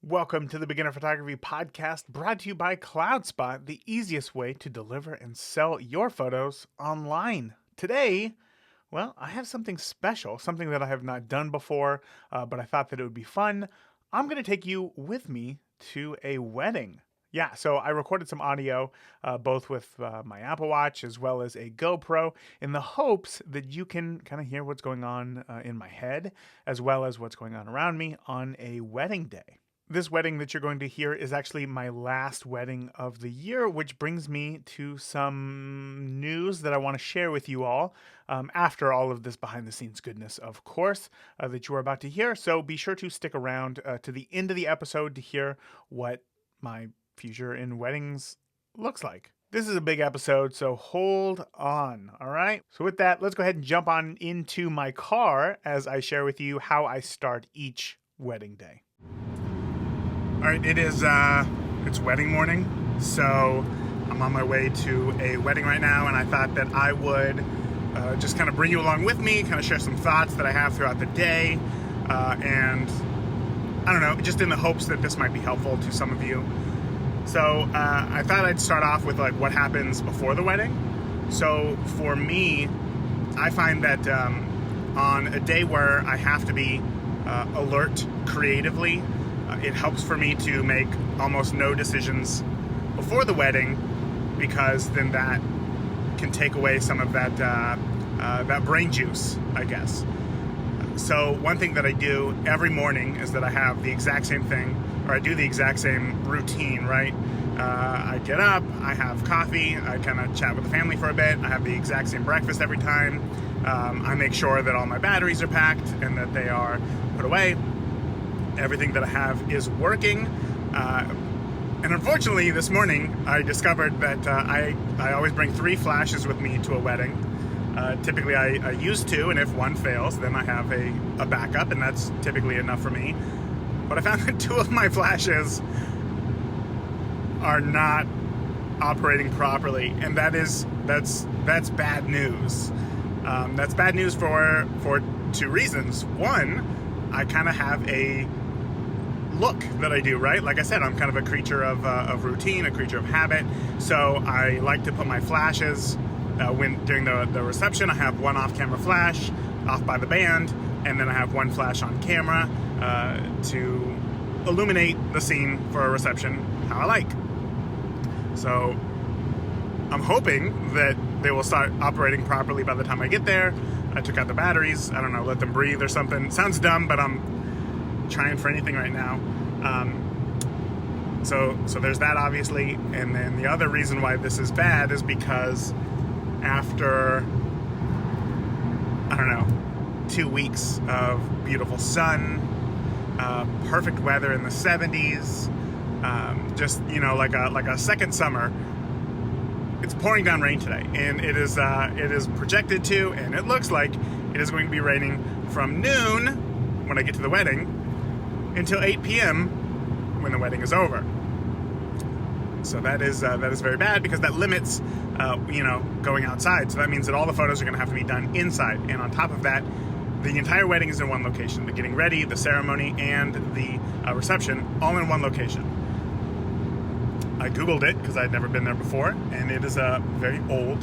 Welcome to the Beginner Photography Podcast, brought to you by CloudSpot, the easiest way to deliver and sell your photos online. Today, well, I have something special, something that I have not done before, but I thought that it would be fun. I'm going to take you with me to a wedding. Yeah, so I recorded some audio, both with my Apple Watch as well as a GoPro, in the hopes that you can kind of hear what's going on in my head, as well as what's going on around me on a wedding day. This wedding that you're going to hear is actually my last wedding of the year, which brings me to some news that I want to share with you all after all of this behind the scenes goodness, of course, that you are about to hear. So be sure to stick around to the end of the episode to hear what my future in weddings looks like. This is a big episode, so hold on, all right? So with that, let's go ahead and jump on into my car as I share with you how I start each wedding day. All right, it's wedding morning, so I'm on my way to a wedding right now, and I thought that I would just kind of bring you along with me, kind of share some thoughts that I have throughout the day, and I don't know, just in the hopes that this might be helpful to some of you. So I thought I'd start off with like what happens before the wedding. So for me, I find that on a day where I have to be alert creatively, it helps for me to make almost no decisions before the wedding, because then that can take away some of that brain juice, I guess. So one thing that I do every morning is that I have the exact same thing, or I do the exact same routine, right? I get up, I have coffee, I kind of chat with the family for a bit, I have the exact same breakfast every time. I make sure that all my batteries are packed and that they are put away. Everything that I have is working. And unfortunately, this morning, I discovered that I always bring 3 flashes with me to a wedding. Typically, I use 2, and if one fails, then I have a backup, and that's typically enough for me. But I found that 2 of my flashes are not operating properly, and that's bad news. That's bad news for 2 reasons. One, I kind of have a look that I do, right? Like I said, I'm kind of a creature of routine, a creature of habit. So I like to put my flashes during the reception. I have one off-camera flash off by the band, and then I have one flash on camera to illuminate the scene for a reception how I like. So I'm hoping that they will start operating properly by the time I get there. I took out the batteries. I don't know, let them breathe or something. Sounds dumb, but I'm trying for anything right now. So there's that, obviously. And then the other reason why this is bad is because after, I don't know, 2 weeks of beautiful sun, perfect weather in the 70s, just, you know, like a second summer, it's pouring down rain today, and it is projected to, and it looks like it is going to be raining from noon when I get to the wedding until 8 p.m. when the wedding is over. So that is very bad, because that limits going outside. So that means that all the photos are going to have to be done inside, and on top of that, the entire wedding is in one location. The getting ready, the ceremony, and the reception, all in one location. I Googled it because I'd never been there before, and it is a very old,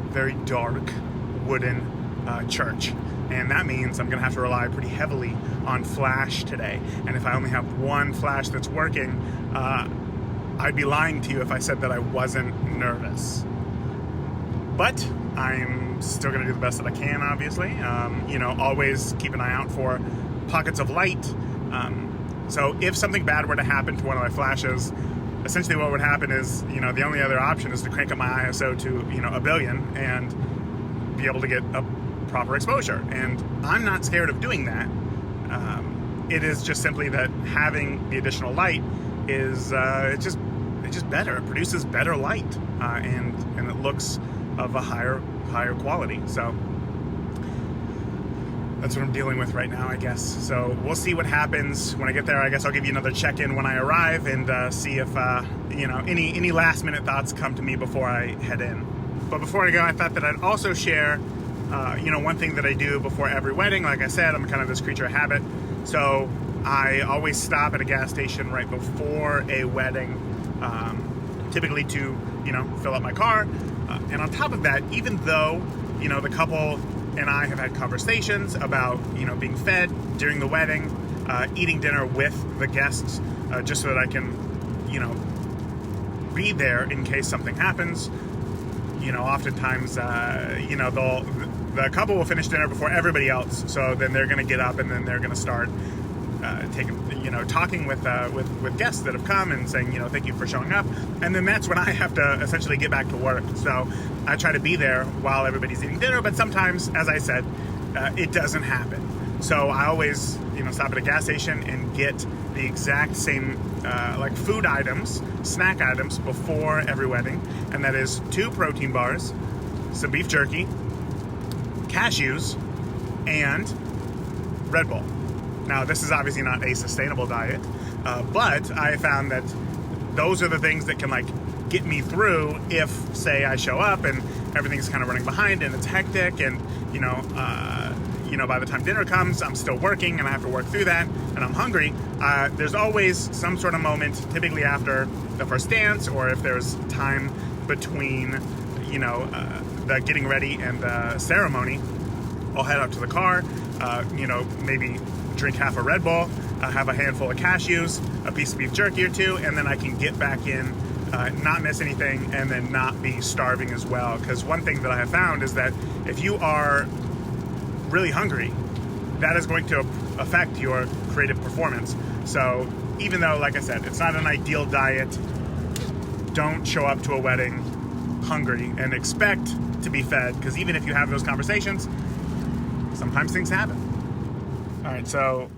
very dark wooden church. And that means I'm going to have to rely pretty heavily on flash today. And if I only have one flash that's working, I'd be lying to you if I said that I wasn't nervous. But I'm still going to do the best that I can, obviously. Always keep an eye out for pockets of light. So if something bad were to happen to one of my flashes, essentially what would happen is, the only other option is to crank up my ISO to, 1 billion and be able to get a proper exposure. And I'm not scared of doing that. It is just simply that having the additional light is, it's just better. It produces better light, and it looks of a higher quality. So that's what I'm dealing with right now, I guess. So we'll see what happens when I get there. I guess I'll give you another check-in when I arrive and see if any last-minute thoughts come to me before I head in. But before I go, I thought that I'd also share, one thing that I do before every wedding. Like I said, I'm kind of this creature of habit. So I always stop at a gas station right before a wedding, typically to, fill up my car. And on top of that, even though, the couple and I have had conversations about, being fed during the wedding, eating dinner with the guests, just so that I can, be there in case something happens. Oftentimes, the couple will finish dinner before everybody else, so then they're going to get up and then they're going to start talking with guests that have come and saying, thank you for showing up. And then that's when I have to essentially get back to work. So I try to be there while everybody's eating dinner, but sometimes, as I said, it doesn't happen. So I always, stop at a gas station and get the exact same food items, snack items before every wedding. And that is 2 protein bars, some beef jerky, cashews, and Red Bull. Now, this is obviously not a sustainable diet, but I found that those are the things that can get me through if, say, I show up and everything's kind of running behind and it's hectic, and by the time dinner comes, I'm still working and I have to work through that, and I'm hungry. There's always some sort of moment, typically after the first dance, or if there's time between, the getting ready and the ceremony. I'll head out to the car, maybe drink half a Red Bull, have a handful of cashews, a piece of beef jerky or 2, and then I can get back in, not miss anything, and then not be starving as well. Because one thing that I have found is that if you are really hungry, that is going to affect your creative performance. So even though, like I said, it's not an ideal diet, don't show up to a wedding hungry and expect to be fed, because even if you have those conversations, sometimes things happen. All right, so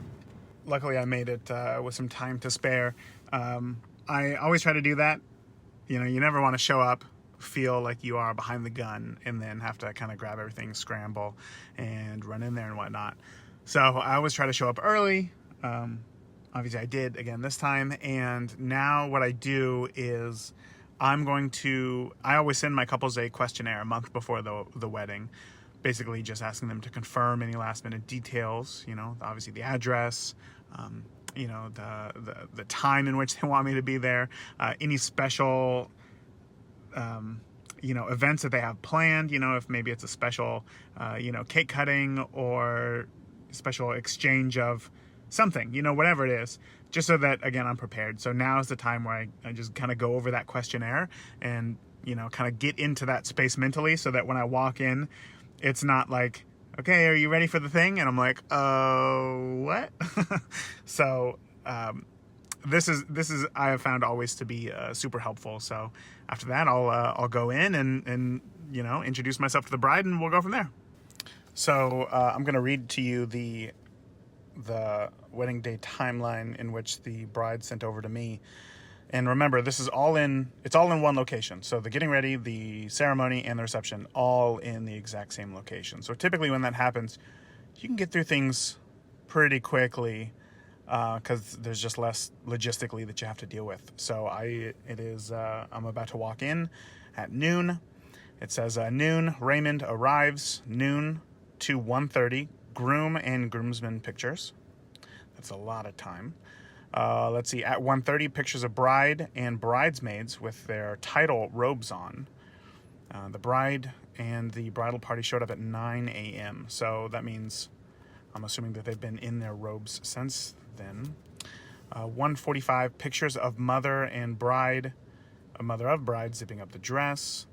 luckily I made it with some time to spare. I always try to do that. You never want to show up, feel like you are behind the gun, and then have to kind of grab everything, scramble, and run in there and whatnot. So I always try to show up early. Obviously I did again this time, and now what I do is I always send my couples a questionnaire a month before the wedding, basically just asking them to confirm any last minute details, obviously the address, the time in which they want me to be there, any special, events that they have planned, if maybe it's a special, cake cutting or special exchange of something, whatever it is, just so that, again, I'm prepared. So now is the time where I just kind of go over that questionnaire and, kind of get into that space mentally, so that when I walk in, it's not like, okay, are you ready for the thing? And I'm like, what? So this is I have found always to be super helpful. So after that, I'll go in and introduce myself to the bride, and we'll go from there. So I'm going to read to you the wedding day timeline in which the bride sent over to me. And remember, it's all in one location. So the getting ready, the ceremony, and the reception, all in the exact same location. So typically when that happens, you can get through things pretty quickly, because there's just less logistically that you have to deal with. So I'm about to walk in at noon. It says noon, Raymond arrives, noon to 1:30, groom and groomsmen pictures. That's a lot of time. Let's see, at 1:30, pictures of bride and bridesmaids with their title robes on. The bride and the bridal party showed up at 9 a.m. So that means, I'm assuming that they've been in their robes since then. 1:45, pictures of mother and bride, a mother of bride zipping up the dress.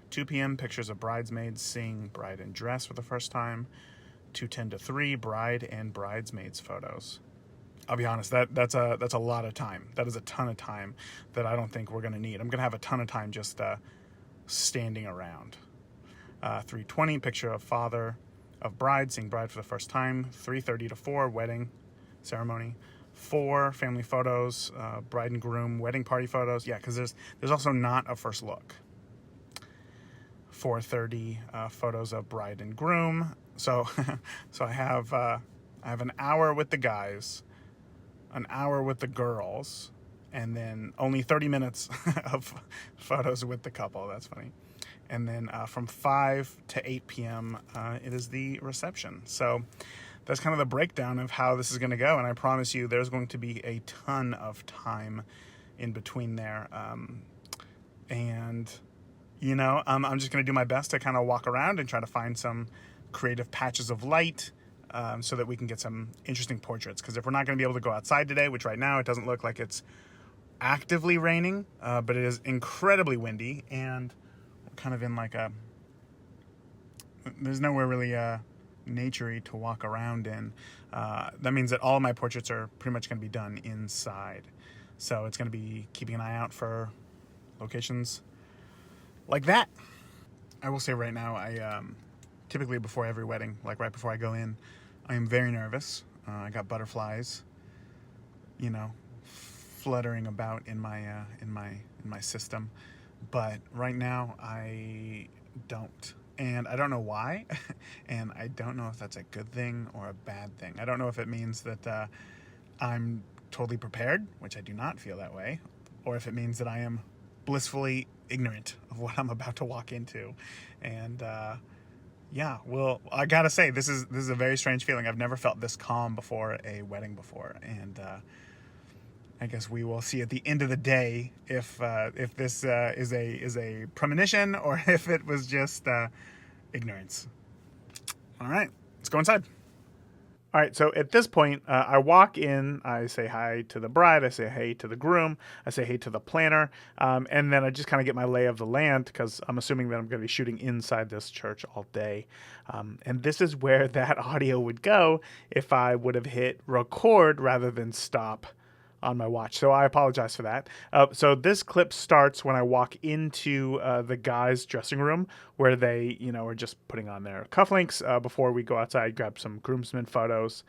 2 p.m., pictures of bridesmaids seeing bride in dress for the first time. 2:10 to 3, bride and bridesmaids photos. I'll be honest, that's a lot of time. That is a ton of time that I don't think we're going to need. I'm going to have a ton of time just standing around. 3:20, picture of father of bride seeing bride for the first time. 3:30 to 4, wedding ceremony. 4, family photos, bride and groom wedding party photos. Yeah, because there's also not a first look. 4:30, photos of bride and groom. So I have an hour with the guys, an hour with the girls, and then only 30 minutes of photos with the couple. That's funny. And then from 5 to 8 p.m., it is the reception. So that's kind of the breakdown of how this is going to go. And I promise you there's going to be a ton of time in between there. And, you know, I'm just going to do my best to kind of walk around and try to find some creative patches of light so that we can get some interesting portraits. Because if we're not going to be able to go outside today, which right now it doesn't look like it's actively raining, but it is incredibly windy, and we're kind of in like there's nowhere really nature-y to walk around in. That means that all of my portraits are pretty much going to be done inside. So it's going to be keeping an eye out for locations like that. I will say right now, I typically before every wedding, like right before I go in, I am very nervous. I got butterflies, you know, fluttering about in my system. But right now I don't. And I don't know why, and I don't know if that's a good thing or a bad thing. I don't know if it means that I'm totally prepared, which I do not feel that way, or if it means that I am blissfully ignorant of what I'm about to walk into. And yeah, well, I gotta say, this is a very strange feeling. I've never felt this calm before a wedding before, and I guess we will see at the end of the day if this is a premonition or if it was just ignorance. All right, let's go inside. All right, so at this point, I walk in, I say hi to the bride, I say hey to the groom, I say hey to the planner, and then I just kind of get my lay of the land because I'm assuming that I'm going to be shooting inside this church all day. And this is where that audio would go if I would have hit record rather than stop on my watch. So I apologize for that. So this clip starts when I walk into the guys' dressing room where they, you know, are just putting on their cufflinks before we go outside, grab some groomsmen photos.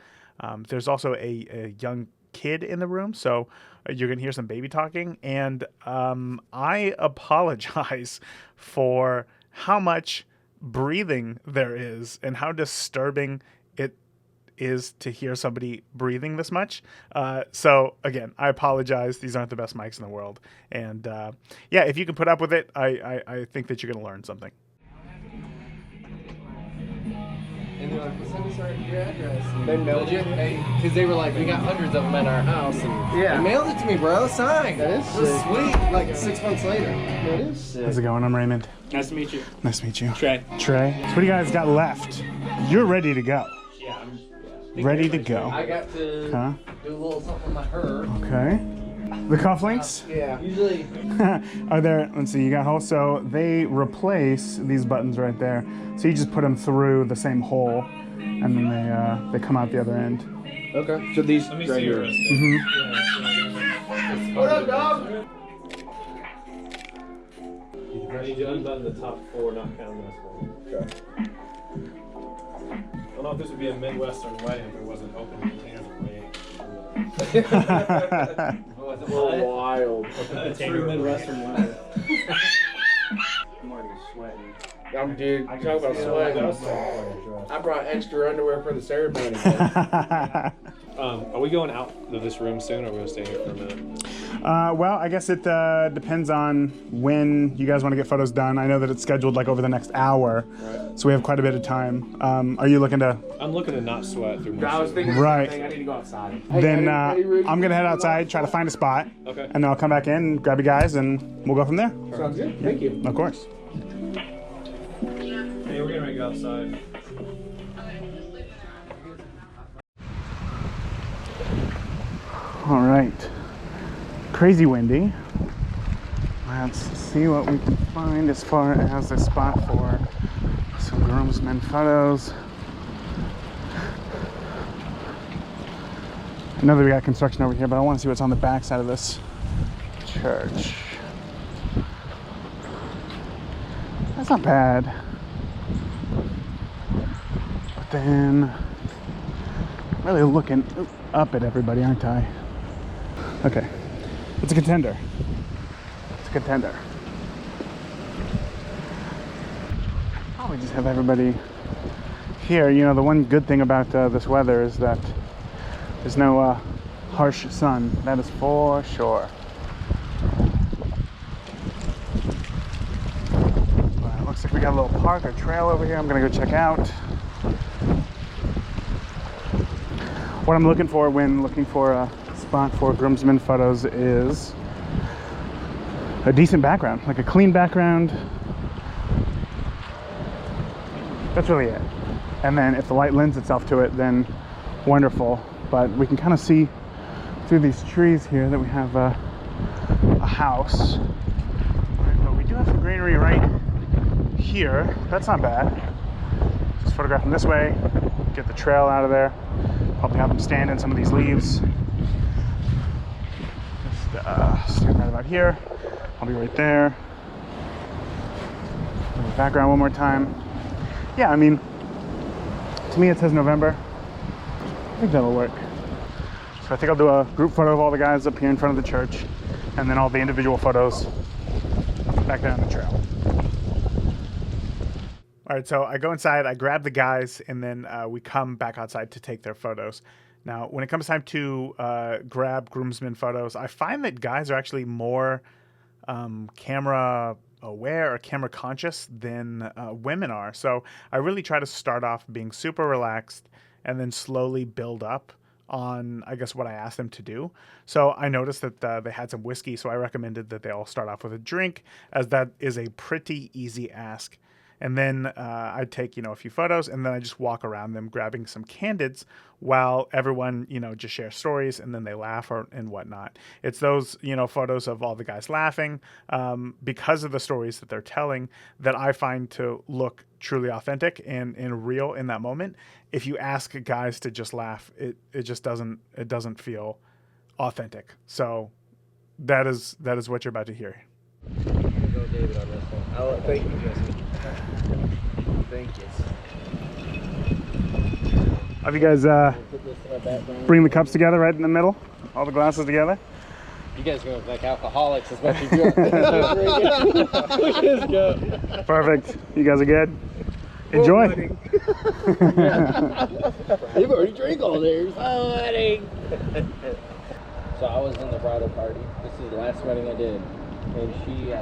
There's also a young kid in the room, so you're going to hear some baby talking. And I apologize for how much breathing there is and how disturbing it is to hear somebody breathing this much. So again, I apologize. These aren't the best mics in the world. And yeah, if you can put up with it, I think that you're going to learn something. And they're like, send us your address. And they mailed you? Because they were like, we got hundreds of them at our house. And they mailed it to me, bro. Signed. That is sick. Sweet. Like 6 months later. That is sick. How's it going? I'm Raymond. Nice to meet you. Nice to meet you. Trey. Trey. So what do you guys got left? You're ready to go. Yeah, I'm ready to go. I got to do a little something with her. Okay. The cufflinks? Yeah. Usually. Are there, let's see, you got holes. So they replace these buttons right there. So you just put them through the same hole and then they come out the other end. Okay. So these Let me right see your here. wrist. What up, dog? I need you to unbutton the top 4, not counting this one. Okay. I don't know if this would be a Midwestern wedding if it wasn't open containers of rain. We're wild. A true Midwestern wedding. I'm already sweating. Dude, talk about sweating. I brought extra underwear for the ceremony. Are we going out of this room soon, or are we going to stay here for a minute? Well, I guess it depends on when you guys want to get photos done. I know that it's scheduled like over the next hour, so we have quite a bit of time. Are you looking to? I'm looking to not sweat through my I was thinking right. I need to go outside. Then I'm gonna head outside, try to find a spot, Okay. and then I'll come back in, grab you guys, and we'll go from there. Sounds good. Thank you. Of course. Hey, we're getting ready to go outside. All right. Crazy windy. Let's see what we can find as far as a spot for some groomsmen photos. I know that we got construction over here, but I want to see what's on the back side of this church. That's not bad. But then, I'm really looking up at everybody, aren't I? Okay. It's a contender. It's a contender. Probably just have everybody here. You know, the one good thing about this weather is that there's no harsh sun. That is for sure. Well, it looks like we got a little park or trail over here. I'm gonna go check out. what I'm looking for when looking for a spot for groomsmen photos is a decent background, like a clean background. That's really it. And then if the light lends itself to it, then wonderful. But we can kind of see through these trees here that we have a house. Right, but we do have some greenery right here. That's not bad. Just photograph them this way, get the trail out of there. Probably have them stand in some of these leaves. Just stand right about here. I'll be right there. Background one more time. Yeah, I mean, to me it says November. I think that'll work. So I think I'll do a group photo of all the guys up here in front of the church, and then all the individual photos back down the trail. All right, so I go inside, I grab the guys, and then we come back outside to take their photos. Now, when it comes time to grab groomsmen photos, I find that guys are actually more camera aware or camera conscious than women are. So I really try to start off being super relaxed and then slowly build up on, I guess, what I asked them to do. So I noticed that they had some whiskey, so I recommended that they all start off with a drink, as that is a pretty easy ask. And then I take, a few photos, and then I just walk around them grabbing some candids while everyone, just shares stories, and then they laugh and whatnot. It's those, photos of all the guys laughing because of the stories that they're telling that I find to look truly authentic and real in that moment. If you ask guys to just laugh, it just doesn't feel authentic. So that is what you're about to hear. I'm gonna go David on this one. Thank you, Jesse. Thank you. Have you guys bring the cups together right in the middle? All the glasses together? You guys are going to look like alcoholics as much as you're Let's go. Perfect. You guys are good? Enjoy. You've already drank all theirs. Oh, wedding. So I was in the bridal party. This is the last wedding I did. And she,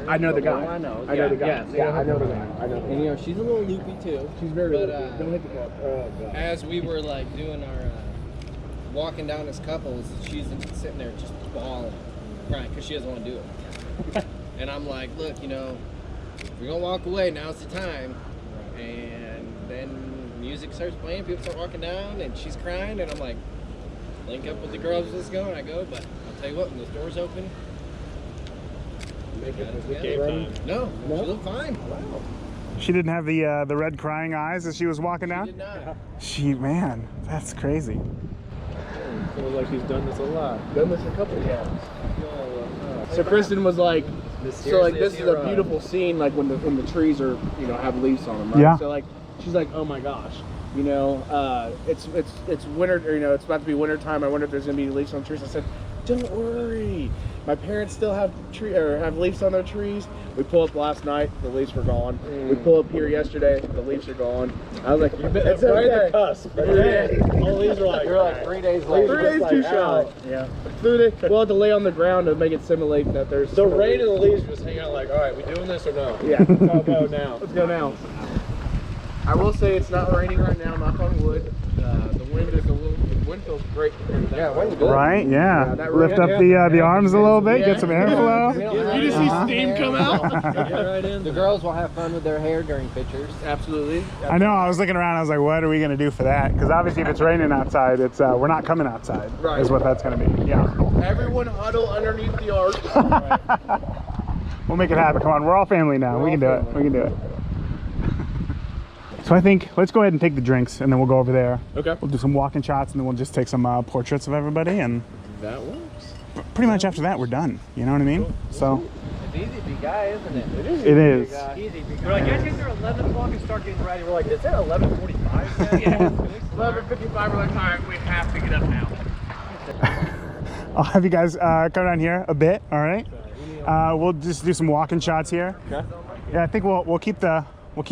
I know the guy. I know. I know the guy. Yeah, I know the guy. I know. And she's a little loopy too. She's very but, loopy. Don't hit the cup. Oh, God. As we were like doing our walking down as couples, she's sitting there just bawling, crying because she doesn't want to do it. And I'm like, look, if we're gonna walk away, now's the time. And then music starts playing, people start walking down, and she's crying, and I'm like, link up with the girls, let's go, and I go. But I'll tell you what, when those doors open, Make it game time. no, she looked fine. Wow. She didn't have the red crying eyes as she was walking down? She did not. Man, that's crazy. Feels like he's done this a lot. Done this a couple times. So Kristen was like, this is a beautiful scene, like when the trees are, have leaves on them, right? Yeah. So like, she's like, oh my gosh, it's winter, or, it's about to be winter time. I wonder if there's gonna be leaves on the trees. I said, don't worry. My parents still have leaves on their trees. We pull up last night, the leaves were gone. We pull up here yesterday, the leaves are gone. I was like, it's right okay. at the cusp. Right? All these are like, You're like 3 days later. 3 days too shy. Yeah. We'll have to lay on the ground to make it simulate that there's the rain and the leaves just hang out like, all right, we doing this or no? Yeah. Let's all go now. Let's go now. I will say it's not raining right now, knock on wood. The wind feels great. Yeah, wind's good. Right? Yeah. that Lift up the arms a little bit, get some airflow. You just see steam come out. Get right in. The girls will have fun with their hair during pictures. Absolutely. I know, I was looking around, I was like, what are we going to do for that? Because obviously if it's raining outside, it's we're not coming outside, Right. is what that's going to be. Yeah. Everyone huddle underneath the arch. We'll make it happen. Come on, we're all family now. We can do it. We can do it. So I think, let's go ahead and take the drinks, and then we'll go over there. Okay. We'll do some walking shots, and then we'll just take some portraits of everybody, and That works. pretty much after that, we're done. You know what I mean? So, It's easy to be guy, isn't it? it is. Easy to be We're like, guys, get there 11 o'clock and start getting ready. We're like, is it 11:45? Yeah. 11:55, we're like, all right, we have to get up now. I'll have you guys come down here a bit, all right? We'll just do some walking shots here. Okay. Yeah, I think we'll keep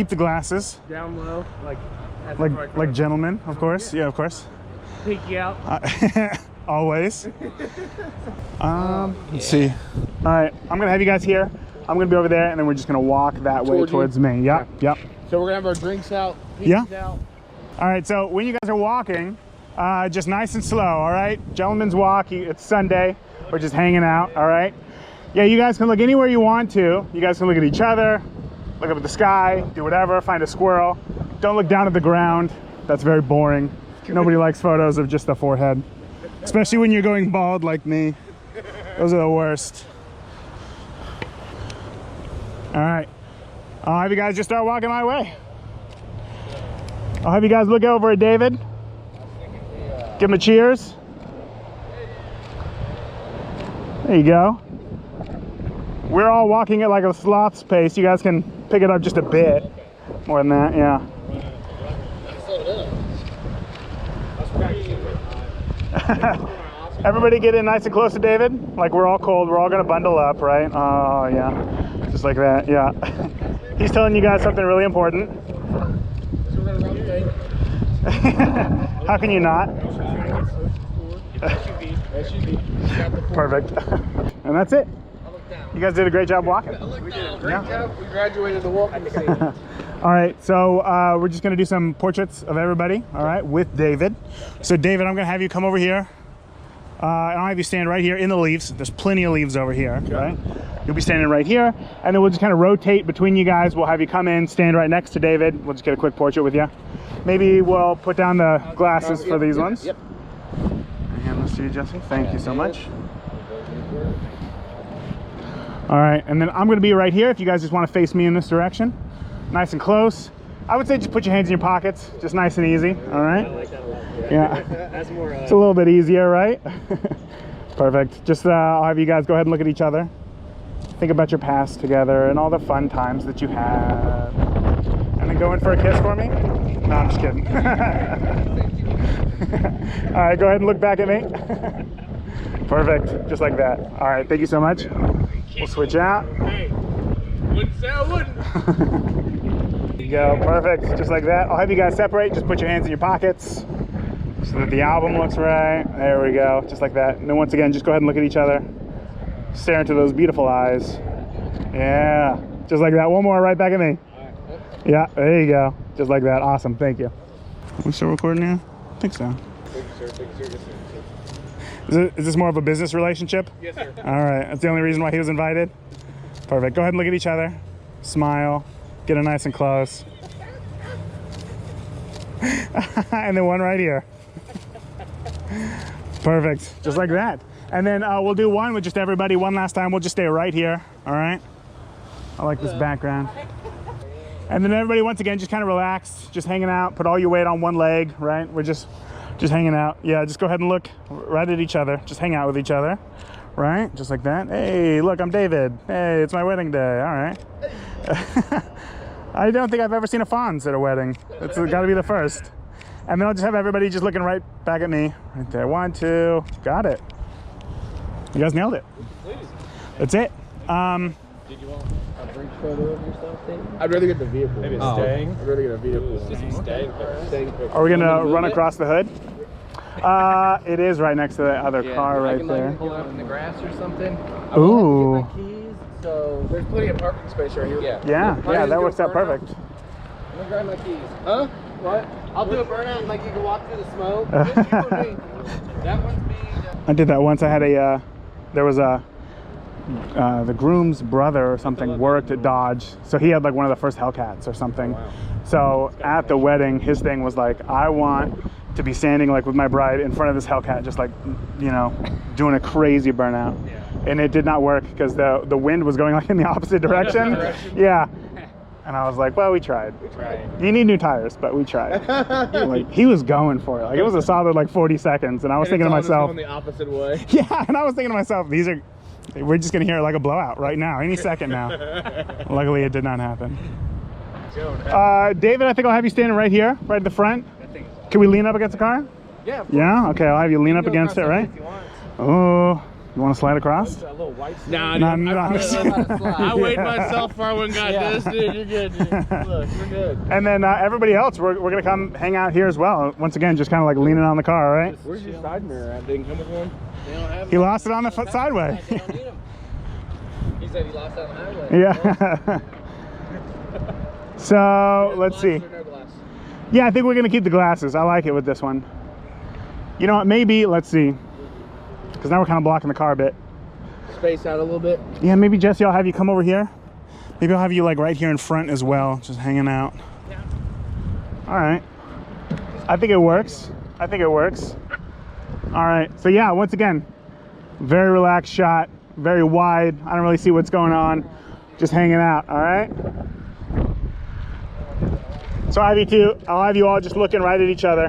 the glasses, Down low, like gentlemen, of course. Yeah, of course. peek you out. Always. Let's see. All right, I'm gonna have you guys here. I'm gonna be over there, and then we're just gonna walk that way towards me. Yep, yep. So we're gonna have our drinks out, Yeah. pizzas out. All right, so when you guys are walking, just nice and slow, all right? Gentleman's walk, it's Sunday. We're just hanging out, all right? Yeah, you guys can look anywhere you want to. You guys can look at each other, look up at the sky, do whatever, find a squirrel. Don't look down at the ground. That's very boring. Nobody likes photos of just the forehead, especially when you're going bald like me. Those are the worst. All right, I'll have you guys just start walking my way. I'll have you guys look over at David. Give him a cheers. There you go. We're all walking at like a sloth's pace. You guys can pick it up just a bit more than that, yeah. Everybody get in nice and close to David. Like we're all cold. We're all gonna bundle up, right? Oh yeah, just like that. Yeah. He's telling you guys something really important. How can you not? Perfect. And that's it. You guys did a great job walking. We did a great job. We graduated the walking scene. All right, so we're just gonna do some portraits of everybody, all right, with David. So David, I'm gonna have you come over here. And I'll have you stand right here in the leaves. There's plenty of leaves over here, right? You'll be standing right here, and then we'll just kind of rotate between you guys. We'll have you come in, stand right next to David. We'll just get a quick portrait with you. Maybe we'll put down the glasses for these ones. Yep. And hand this to you, Jesse. Thank you so much. All right, and then I'm gonna be right here if you guys just wanna face me in this direction. Nice and close. I would say just put your hands in your pockets, just nice and easy, all right? I like that a lot. Yeah. That's more. It's a little bit easier, right? Perfect. Just I'll have you guys go ahead and look at each other. Think about your past together and all the fun times that you had. And then go in for a kiss for me? No, I'm just kidding. All right, go ahead and look back at me. Perfect, just like that. All right, thank you so much. We'll switch out. Hey, wouldn't say I wouldn't. There you go, perfect, just like that. I'll have you guys separate. Just put your hands in your pockets so that the album looks right. There we go, just like that. And then once again, just go ahead and look at each other. Stare into those beautiful eyes. Yeah, just like that. One more right back at me. Yeah, there you go. Just like that. Awesome, thank you. Are we still recording now? I think so. Is this more of a business relationship? Yes, sir. All right, that's the only reason why he was invited. Perfect, go ahead and look at each other. Smile, get it nice and close. And then one right here. Perfect, just like that. And then we'll do one with just everybody one last time. We'll just stay right here, all right? I like this background. And then everybody, once again, just kind of relax, just hanging out, put all your weight on one leg, right? We're just hanging out. Yeah, just go ahead and look right at each other. Just hang out with each other, right? Just like that. Hey, look, I'm David. Hey, it's my wedding day, all right. I don't think I've ever seen a Fonz at a wedding. It's gotta be the first. And then I'll just have everybody just looking right back at me. Right there, 1, 2, got it. You guys nailed it. That's it. Did you want a brief photo of yourself, David? I'd rather get the vehicle. Maybe staying. I'd rather get a vehicle. Staying. Are we gonna run across the hood? It is right next to that other car right there. Pull out in the grass or something. Ooh. Keys, so There's plenty of parking space right here. Yeah, that works out perfect. I'm gonna grab my keys. Huh? What? I'll do a burnout and like you can walk through the smoke. That one's me. I did that once. I had there was the groom's brother or something worked at Dodge, so he had like one of the first Hellcats or something. So at the wedding, his thing was like, I want to be standing like with my bride in front of this Hellcat, just like, you know, doing a crazy burnout. And it did not work because the wind was going like in the opposite direction. Yeah. And I was like, well, we tried. You need new tires, but we tried. Like, he was going for it. Like, it was a solid like 40 seconds. And I was thinking to myself, going the opposite way. yeah, and I was thinking to myself, we're just gonna hear like a blowout right now, any second now. Luckily, it did not happen. David, I think I'll have you standing right here, right at the front. Can we lean up against the car? Yeah. Yeah. Okay, I'll have you lean up against it, right? Oh, you want to slide across? Nah, I weighed myself before I went and got this, dude. You're good, dude. Look, we're good. And then everybody else, we're gonna come hang out here as well. Once again, just kind of like leaning on the car, all right? Where's your side mirror at? Didn't come with one? They don't have He lost it on the sideway. They don't need them. He said he lost it on the highway. Yeah. So let's see. No glass. Yeah, I think we're gonna keep the glasses. I like it with this one. You know what, maybe, let's see. Because now we're kind of blocking the car a bit. Space out a little bit. Yeah, maybe Jesse, I'll have you come over here. Maybe I'll have you like right here in front as well, just hanging out. Yeah. All right. I think it works. I think it works. All right, so yeah, once again, very relaxed shot, very wide. I don't really see what's going on. Just hanging out, all right? So I'll have you all just looking right at each other.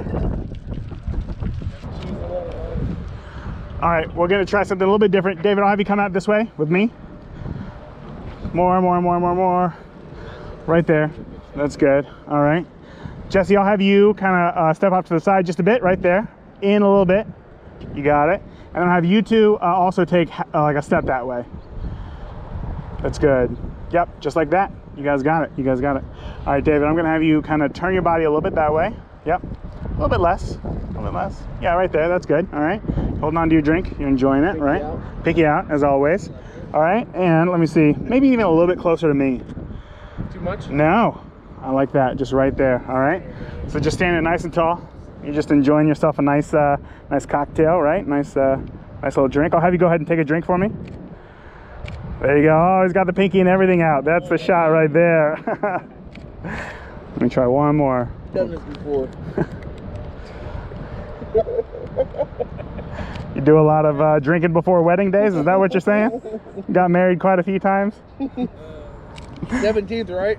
All right, we're gonna try something a little bit different. David, I'll have you come out this way with me. More. Right there, that's good, all right. Jesse, I'll have you kind of step off to the side just a bit, right there. In a little bit, you got it. And I'll have you two also take like a step that way. That's good. Yep, just like that. You guys got it, All right, David, I'm gonna have you kind of turn your body a little bit that way. Yep, a little bit less. Yeah, right there, that's good, all right. Holding on to your drink, you're enjoying it, right? Picky out, as always. All right, and let me see, maybe even a little bit closer to me. Too much? No, I like that, just right there, all right? So just standing nice and tall. You're just enjoying yourself a nice nice cocktail, right? Nice little drink. I'll have you go ahead and take a drink for me. There you go. Oh, he's got the pinky and everything out. That's the shot right there. Let me try one more. Done this before. You do a lot of drinking before wedding days? Is that what you're saying? Got married quite a few times? 17th, right?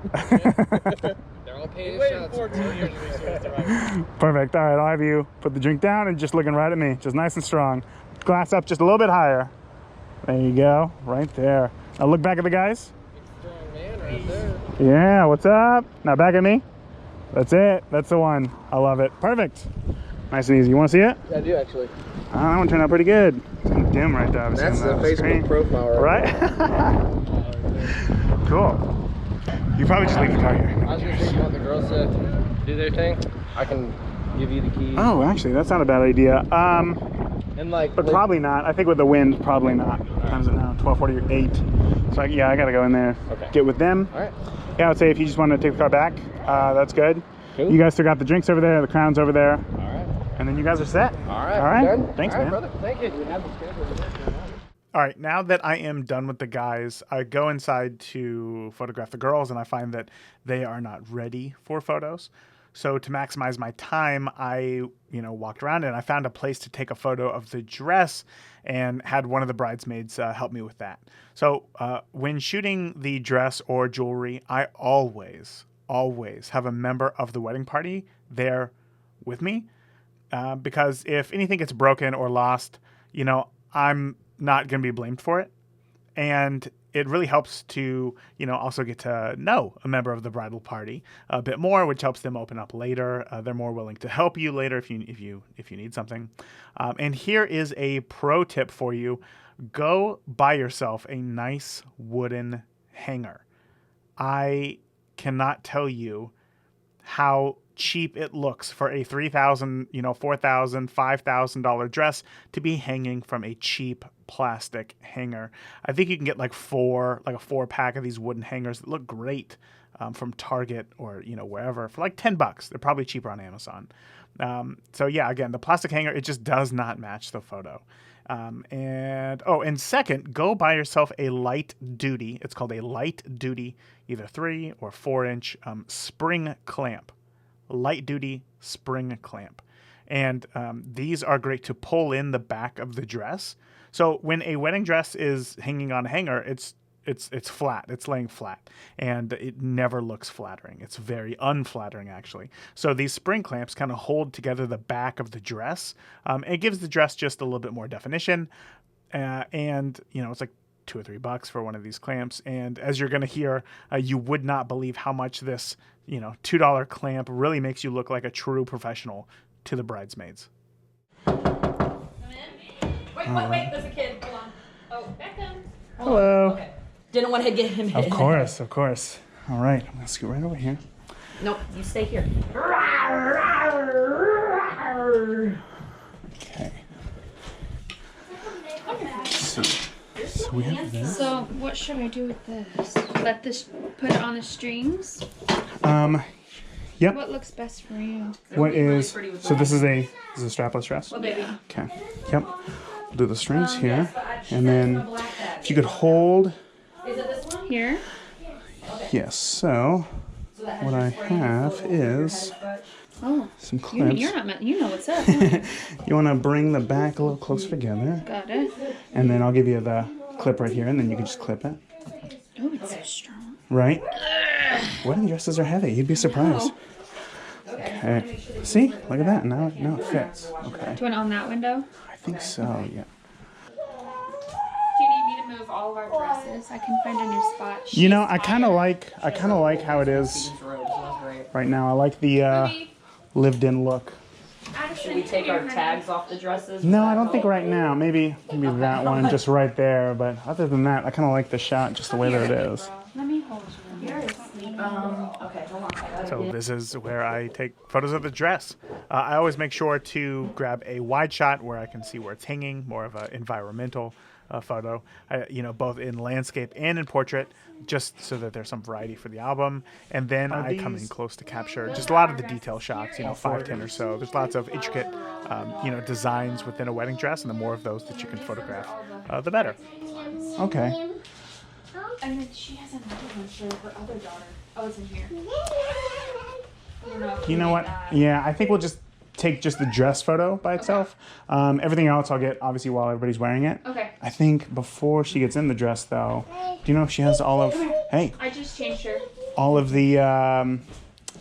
They're all paying Waiting shots. for 2 years to be sure it's the right. Perfect. All right, I'll have you put the drink down and just looking right at me. Just nice and strong. Glass up just a little bit higher. There you go. Right there. Now look back at the guys. Strong man right there. Yeah, what's up? Now back at me. That's it. That's the one. I love it. Perfect. Nice and easy. You want to see it? Yeah, I do actually. Oh, that one turned out pretty good. It's kind of dim right there. That's the Facebook screen. profile, Right? Cool. You probably just leave the car here. I was gonna say, you want the girls to do their thing? I can give you the keys. Oh, actually, that's not a bad idea. And like, But probably not. I think with the wind, probably not. What time is it now? 12:48. So yeah, I gotta go in there. Okay. Get with them. all right. Yeah, I would say if you just want to take the car back, that's good. Cool. You guys still got the drinks over there, the crowns over there, All right. and then you guys are set. All right. All right. Done? Thanks, all right, man. brother. Thank you. We have the schedule. All right, now that I am done with the guys, I go inside to photograph the girls, and I find that they are not ready for photos. So to maximize my time, I, walked around and I found a place to take a photo of the dress and had one of the bridesmaids help me with that. So when shooting the dress or jewelry, I always have a member of the wedding party there with me because if anything gets broken or lost, I'm not going to be blamed for it. And it really helps to, also get to know a member of the bridal party a bit more, which helps them open up later. They're more willing to help you later if you need something. And here is a pro tip for you. Go buy yourself a nice wooden hanger. I cannot tell you how cheap it looks for a $3,000, $4,000, $5,000 dress to be hanging from a cheap plastic hanger. I think you can get like a 4-pack of these wooden hangers that look great from Target or wherever for like $10. They're probably cheaper on Amazon. So yeah, again, the plastic hanger, it just does not match the photo. And second, go buy yourself a light duty. It's called a light duty, either 3 or 4 inch spring clamp. Light duty spring clamp. And these are great to pull in the back of the dress. So when a wedding dress is hanging on a hanger, it's flat. It's laying flat, and it never looks flattering. It's very unflattering, actually. So these spring clamps kind of hold together the back of the dress. It gives the dress just a little bit more definition, and it's like $2 or $3 for one of these clamps. And as you're going to hear, you would not believe how much this $2 clamp really makes you look like a true professional to the bridesmaids. Wait, there's a kid. Hold on. Oh, back down. Hello. Okay. Didn't want to get him hit. Of course. All right, I'm gonna scoot right over here. Nope, you stay here. Okay. So we have this. So what should I do with this? Let this put it on the strings? Yep. What looks best for you? What is, so this is a strapless dress? Well, baby. Okay. Yep. We'll do the strings here. And then if you could hold. Here. Yes. So what I have is some clips. You're not meant. You know what's up. You want to bring the back a little closer together. Got it. And then I'll give you the clip right here, and then you can just clip it. Oh, it's so strong. Right? Wedding dresses are heavy. You'd be surprised. Okay. See? Look at that. Now it fits. Okay. Do you want to own that window? I think so, yeah. Do you need me to move all of our dresses? I can find a new spot. You know, I kind of like how it is right now. I like the lived-in look. Should we take our tags off the dresses? No, I don't think right now. Maybe that one just right there. But other than that, I kind of like the shot just the way that it is. Let me hold you. You're asleep. Okay, hold on. So this is where I take photos of the dress. I always make sure to grab a wide shot where I can see where it's hanging, more of an environmental photo, both in landscape and in portrait, just so that there's some variety for the album. And then I come in close to capture just a lot of the detail shots, 5, 10 or so. There's lots of intricate, designs within a wedding dress, and the more of those that you can photograph, the better. Okay. And then she has another one for her other daughter. Oh, it's in here. You know what? Yeah, I think we'll just take just the dress photo by itself. Everything else I'll get obviously while everybody's wearing it. Okay. I think before she gets in the dress though, do you know if she has all of I just changed her. all of the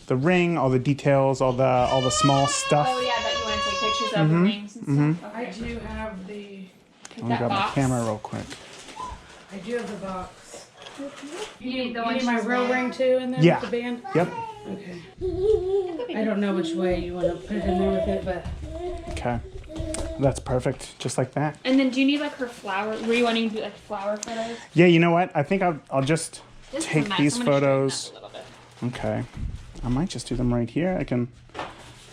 ring, all the details, all the small stuff? Oh yeah, that you want to take pictures of the rings and stuff. I do have the. Let me grab my camera real quick. I do have the box. You need the You one need my she's real wearing? ring too in there Yeah. with the band? Yep. Okay. I don't know which way you want to put it in there with it, but Okay. That's perfect. Just like that. And then do you need like her flower? Were you wanting to do like flower photos? Yeah, you know what? I think I'll just This is a take mess. these I'm gonna straighten photos. that a little bit. Okay. I might just do them right here. I can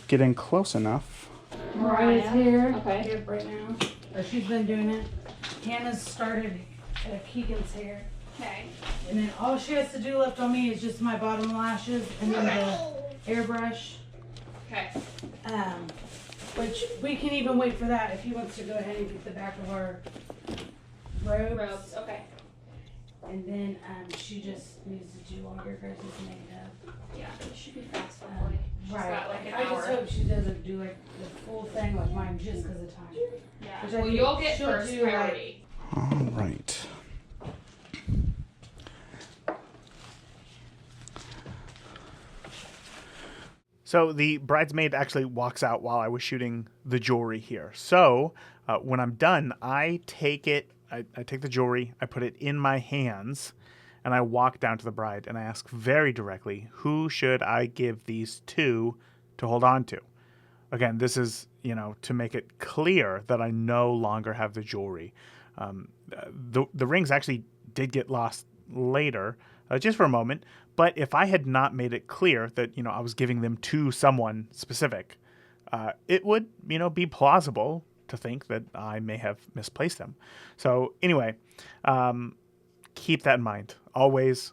get in close enough. Mariah's here. Okay. Here right now. Or she's been doing it. Hannah's started Keegan's hair. Okay. And then all she has to do left on me is just my bottom lashes and then the airbrush. Okay. Which we can even wait for that if he wants to go ahead and get the back of our robes. Okay. And then she just needs to do all your guys' makeup. Yeah, it should be fast hopefully. She's got like an I just hour. hope she doesn't do like the full thing like mine just because of time. Yeah. Which I Well, think you'll get she'll first do, like- priority. All right. So the bridesmaid actually walks out while I was shooting the jewelry here. So when I'm done, I take it, I take the jewelry, I put it in my hands, and I walk down to the bride and I ask very directly, who should I give these to hold on to? Again, this is, to make it clear that I no longer have the jewelry. The rings actually did get lost later, just for a moment. But if I had not made it clear that, I was giving them to someone specific, it would, be plausible to think that I may have misplaced them. So anyway, keep that in mind. Always,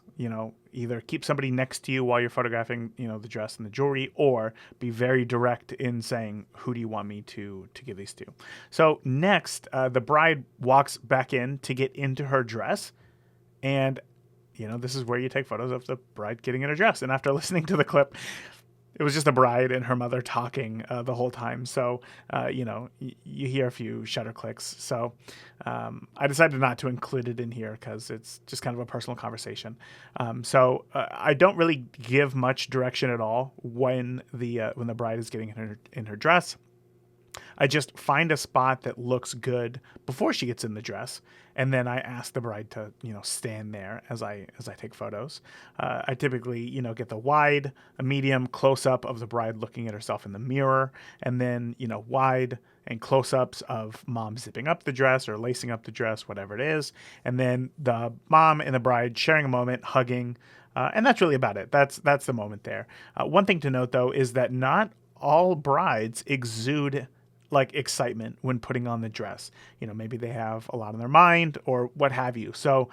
either keep somebody next to you while you're photographing, the dress and the jewelry, or be very direct in saying, who do you want me to give these to? So next, the bride walks back in to get into her dress, and this is where you take photos of the bride getting in her dress. And after listening to the clip, it was just the bride and her mother talking the whole time. So, you hear a few shutter clicks. So I decided not to include it in here because it's just kind of a personal conversation. So I don't really give much direction at all when the bride is getting in her dress. I just find a spot that looks good before she gets in the dress, and then I ask the bride to, stand there as I take photos. I typically, get the wide, a medium close-up of the bride looking at herself in the mirror, and then, wide and close-ups of mom zipping up the dress or lacing up the dress, whatever it is, and then the mom and the bride sharing a moment, hugging, and that's really about it. That's the moment there. One thing to note, though, is that not all brides exude like excitement when putting on the dress. Maybe they have a lot on their mind or what have you. So,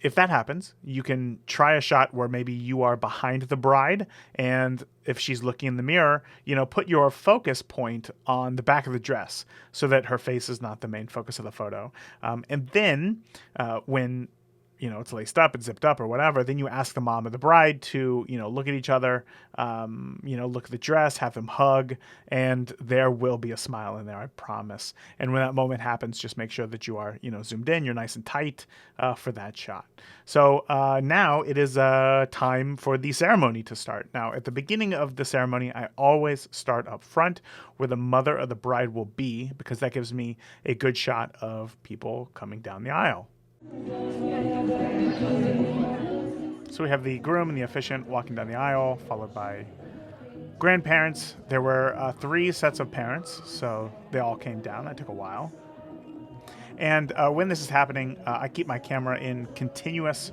if that happens, you can try a shot where maybe you are behind the bride, and if she's looking in the mirror, put your focus point on the back of the dress so that her face is not the main focus of the photo. And then when it's laced up and zipped up or whatever, then you ask the mom of the bride to, look at each other, look at the dress, have them hug, and there will be a smile in there, I promise. And when that moment happens, just make sure that you are, zoomed in, you're nice and tight for that shot. So now it is time for the ceremony to start. Now, at the beginning of the ceremony, I always start up front where the mother of the bride will be, because that gives me a good shot of people coming down the aisle. So we have the groom and the officiant walking down the aisle, followed by grandparents. There were 3 sets of parents, so they all came down. That took a while. And when this is happening, I keep my camera in continuous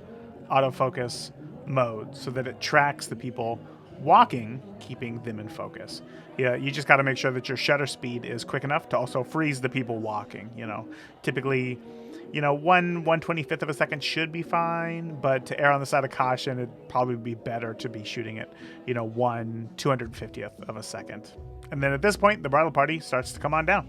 autofocus mode so that it tracks the people walking, keeping them in focus. Yeah, you just got to make sure that your shutter speed is quick enough to also freeze the people walking. Typically, 1/125th of a second should be fine, but to err on the side of caution, it'd probably be better to be shooting at, 1/250th of a second. And then at this point, the bridal party starts to come on down.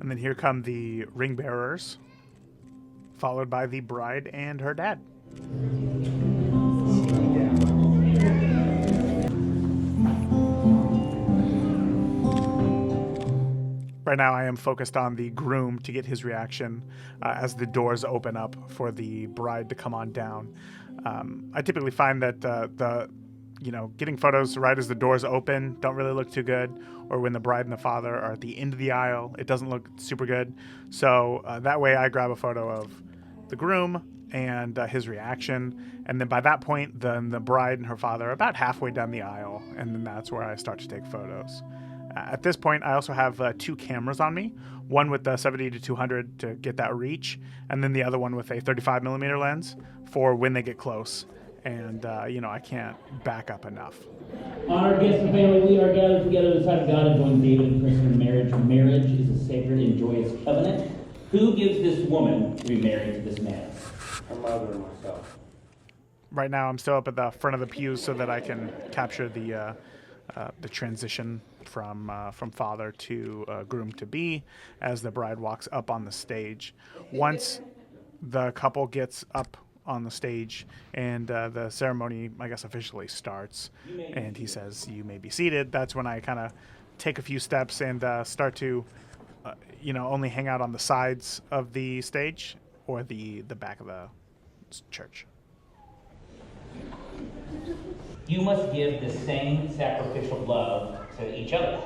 And then here come the ring bearers, followed by the bride and her dad. Right now I am focused on the groom to get his reaction as the doors open up for the bride to come on down. I typically find that getting photos right as the doors open don't really look too good, or when the bride and the father are at the end of the aisle, it doesn't look super good. So that way I grab a photo of the groom and his reaction, and then by that point, then the bride and her father are about halfway down the aisle, and then that's where I start to take photos. At this point, I also have 2 cameras on me, one with the 70-200 to get that reach, and then the other one with a 35mm lens for when they get close. And, I can't back up enough. Honored guests and family, we are gathered together in the sight of God and join David and Kristen in marriage. Marriage is a sacred and joyous covenant. Who gives this woman to be married to this man? Her mother and myself. Right now, I'm still up at the front of the pews so that I can capture the transition from father to groom to be as the bride walks up on the stage. Once the couple gets up on the stage and the ceremony, I guess, officially starts, and he says, "You may be seated," that's when I kind of take a few steps and start to, only hang out on the sides of the stage or the back of the church. You must give the same sacrificial love to each other.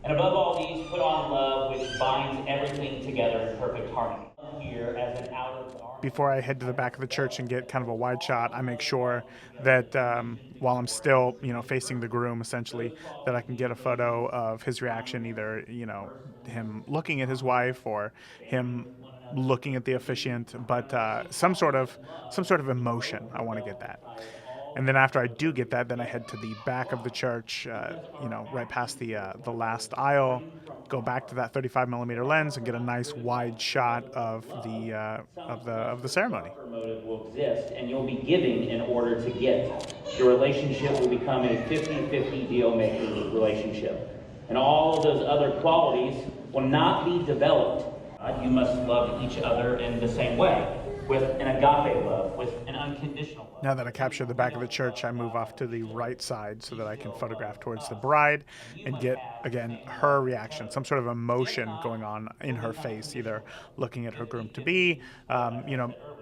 And above all these, put on love which binds everything together in perfect harmony. Here as an out of Before I head to the back of the church and get kind of a wide shot, I make sure that while I'm still, facing the groom, essentially, that I can get a photo of his reaction, either, him looking at his wife or him looking at the officiant, but some sort of emotion. I want to get that. And then after I do get that, then I head to the back of the church, right past the last aisle, go back to that 35mm lens and get a nice wide shot of the ceremony. motive will exist, and you'll be giving in order to get. Your relationship will become a 50-50 deal-making relationship. And all of those other qualities will not be developed. You must love each other in the same way, with an agape love, with an unconditional love. Now that I capture the back of the church, I move off to the right side so that I can photograph towards the bride and get, again, her reaction, some sort of emotion going on in her face, either looking at her groom-to-be,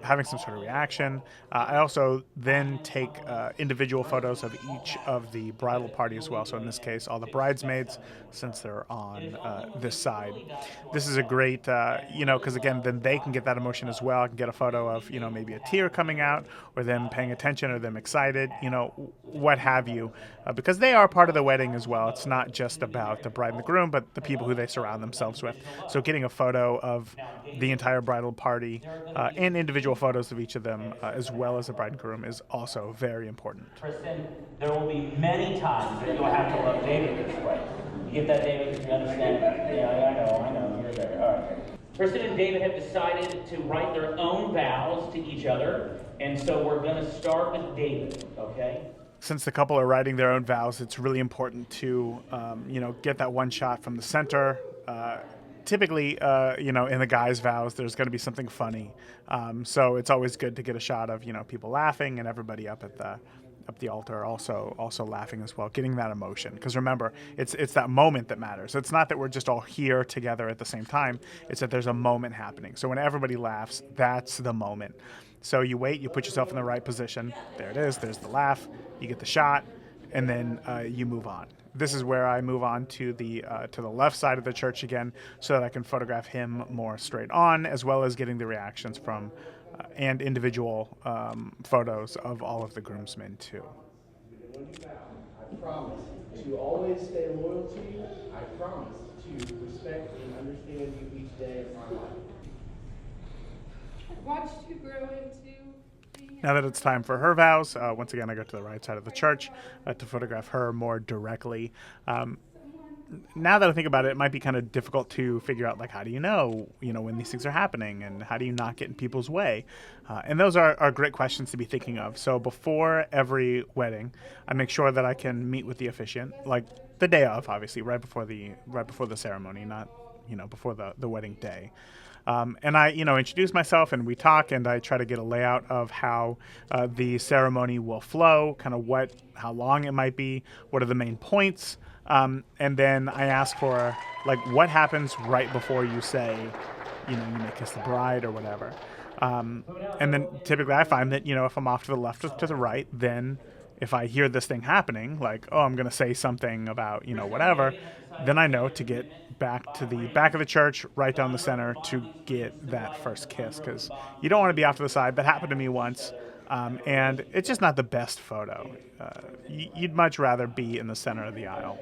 having some sort of reaction. I also then take individual photos of each of the bridal party as well. So in this case, all the bridesmaids, since they're on this side. This is a great, because again, then they can get that emotion as well. I can get a photo of, maybe a tear coming out, or them paying attention or them excited, what have you, because they are part of the wedding as well. It's not just about the bride and the groom, but the people who they surround themselves with. So getting a photo of the entire bridal party and individual photos of each of them, as well as the bride and groom, is also very important. Kristen, there will be many times that you'll have to love David this way. You get that, David? You understand? Yeah, I know. You're there. All right. Kristen and David have decided to write their own vows to each other, and so we're going to start with David, okay? Since the couple are writing their own vows, it's really important to, get that one shot from the center. Typically, in the guy's vows, there's going to be something funny. So it's always good to get a shot of, people laughing and everybody up at the altar also laughing as well, getting that emotion. Because remember, it's that moment that matters. It's not that we're just all here together at the same time. It's that there's a moment happening. So when everybody laughs, that's the moment. So you wait, you put yourself in the right position. There it is. There's the laugh. You get the shot, and then you move on. This is where I move on to the left side of the church again, so that I can photograph him more straight on, as well as getting the reactions from and individual photos of all of the groomsmen too. I promise to always stay loyal to you. I promise to respect and understand you each day of my life. I've watched you grow into being Now that it's time for her vows, once again I go to the right side of the church to photograph her more directly. Now that I think about it, it might be kind of difficult to figure out, like, how do you know, when these things are happening, and how do you not get in people's way? And those are great questions to be thinking of. So before every wedding, I make sure that I can meet with the officiant, like the day of, obviously, right before the ceremony, not, before the wedding day. And I, introduce myself, and we talk, and I try to get a layout of how the ceremony will flow, kind of how long it might be, what are the main points. And then I ask for, like, what happens right before you say, you may kiss the bride or whatever. And then typically I find that, if I'm off to the left or to the right, then if I hear this thing happening, like, oh, I'm going to say something about, whatever, then I know to get back to the back of the church, right down the center, to get that first kiss, because you don't want to be off to the side. That happened to me once. And it's just not the best photo. You'd much rather be in the center of the aisle.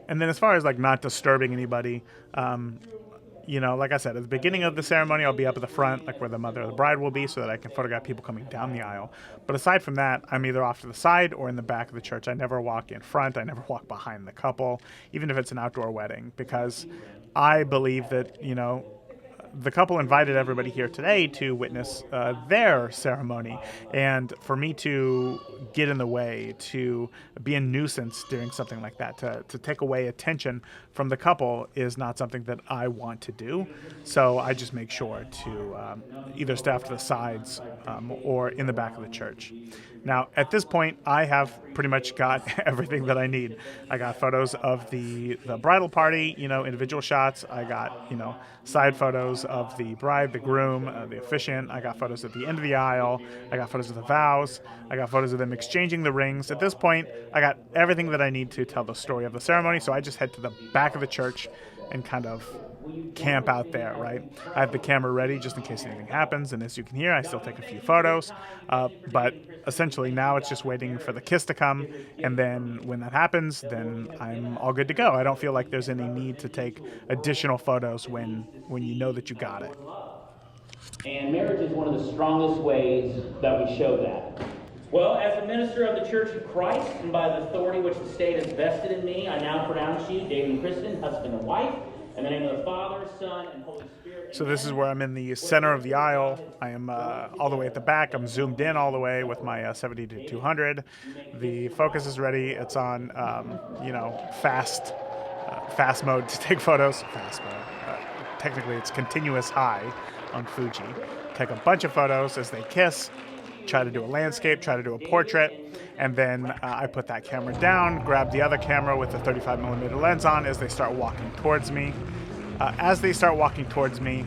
And then as far as, like, not disturbing anybody, like I said, at the beginning of the ceremony, I'll be up at the front, like where the mother of the bride will be, so that I can photograph people coming down the aisle. But aside from that, I'm either off to the side or in the back of the church. I never walk in front. I never walk behind the couple, even if it's an outdoor wedding, because I believe that, the couple invited everybody here today to witness their ceremony, and for me to get in the way, to be a nuisance during something like that, to take away attention from the couple, is not something that I want to do. So I just make sure to either stay off to the sides or in the back of the church. Now, at this point, I have pretty much got everything that I need. I got photos of the bridal party, individual shots. I got, side photos of the bride, the groom, the officiant. I got photos at the end of the aisle. I got photos of the vows. I got photos of them exchanging the rings. At this point, I got everything that I need to tell the story of the ceremony, so I just head to the back of the church and kind of camp out there, right? I have the camera ready just in case anything happens, and as you can hear, I still take a few photos, but essentially now it's just waiting for the kiss to come, and then when that happens, then I'm all good to go. I don't feel like there's any need to take additional photos when you know that you got it. And marriage is one of the strongest ways that we show that. Well, as a minister of the Church of Christ, and by the authority which the state has vested in me, I now pronounce you, David and Kristen, husband and wife, in the name of the Father, Son, and Holy Spirit. So this is where I'm in the center of the aisle. I am all the way at the back. I'm zoomed in all the way with my 70-200. The focus is ready. It's on, fast mode to take photos. Fast mode. Technically, it's continuous high on Fuji. Take a bunch of photos as they kiss. Try to do a landscape, try to do a portrait, and then I put that camera down, grab the other camera with the 35mm lens on as they start walking towards me. As they start walking towards me,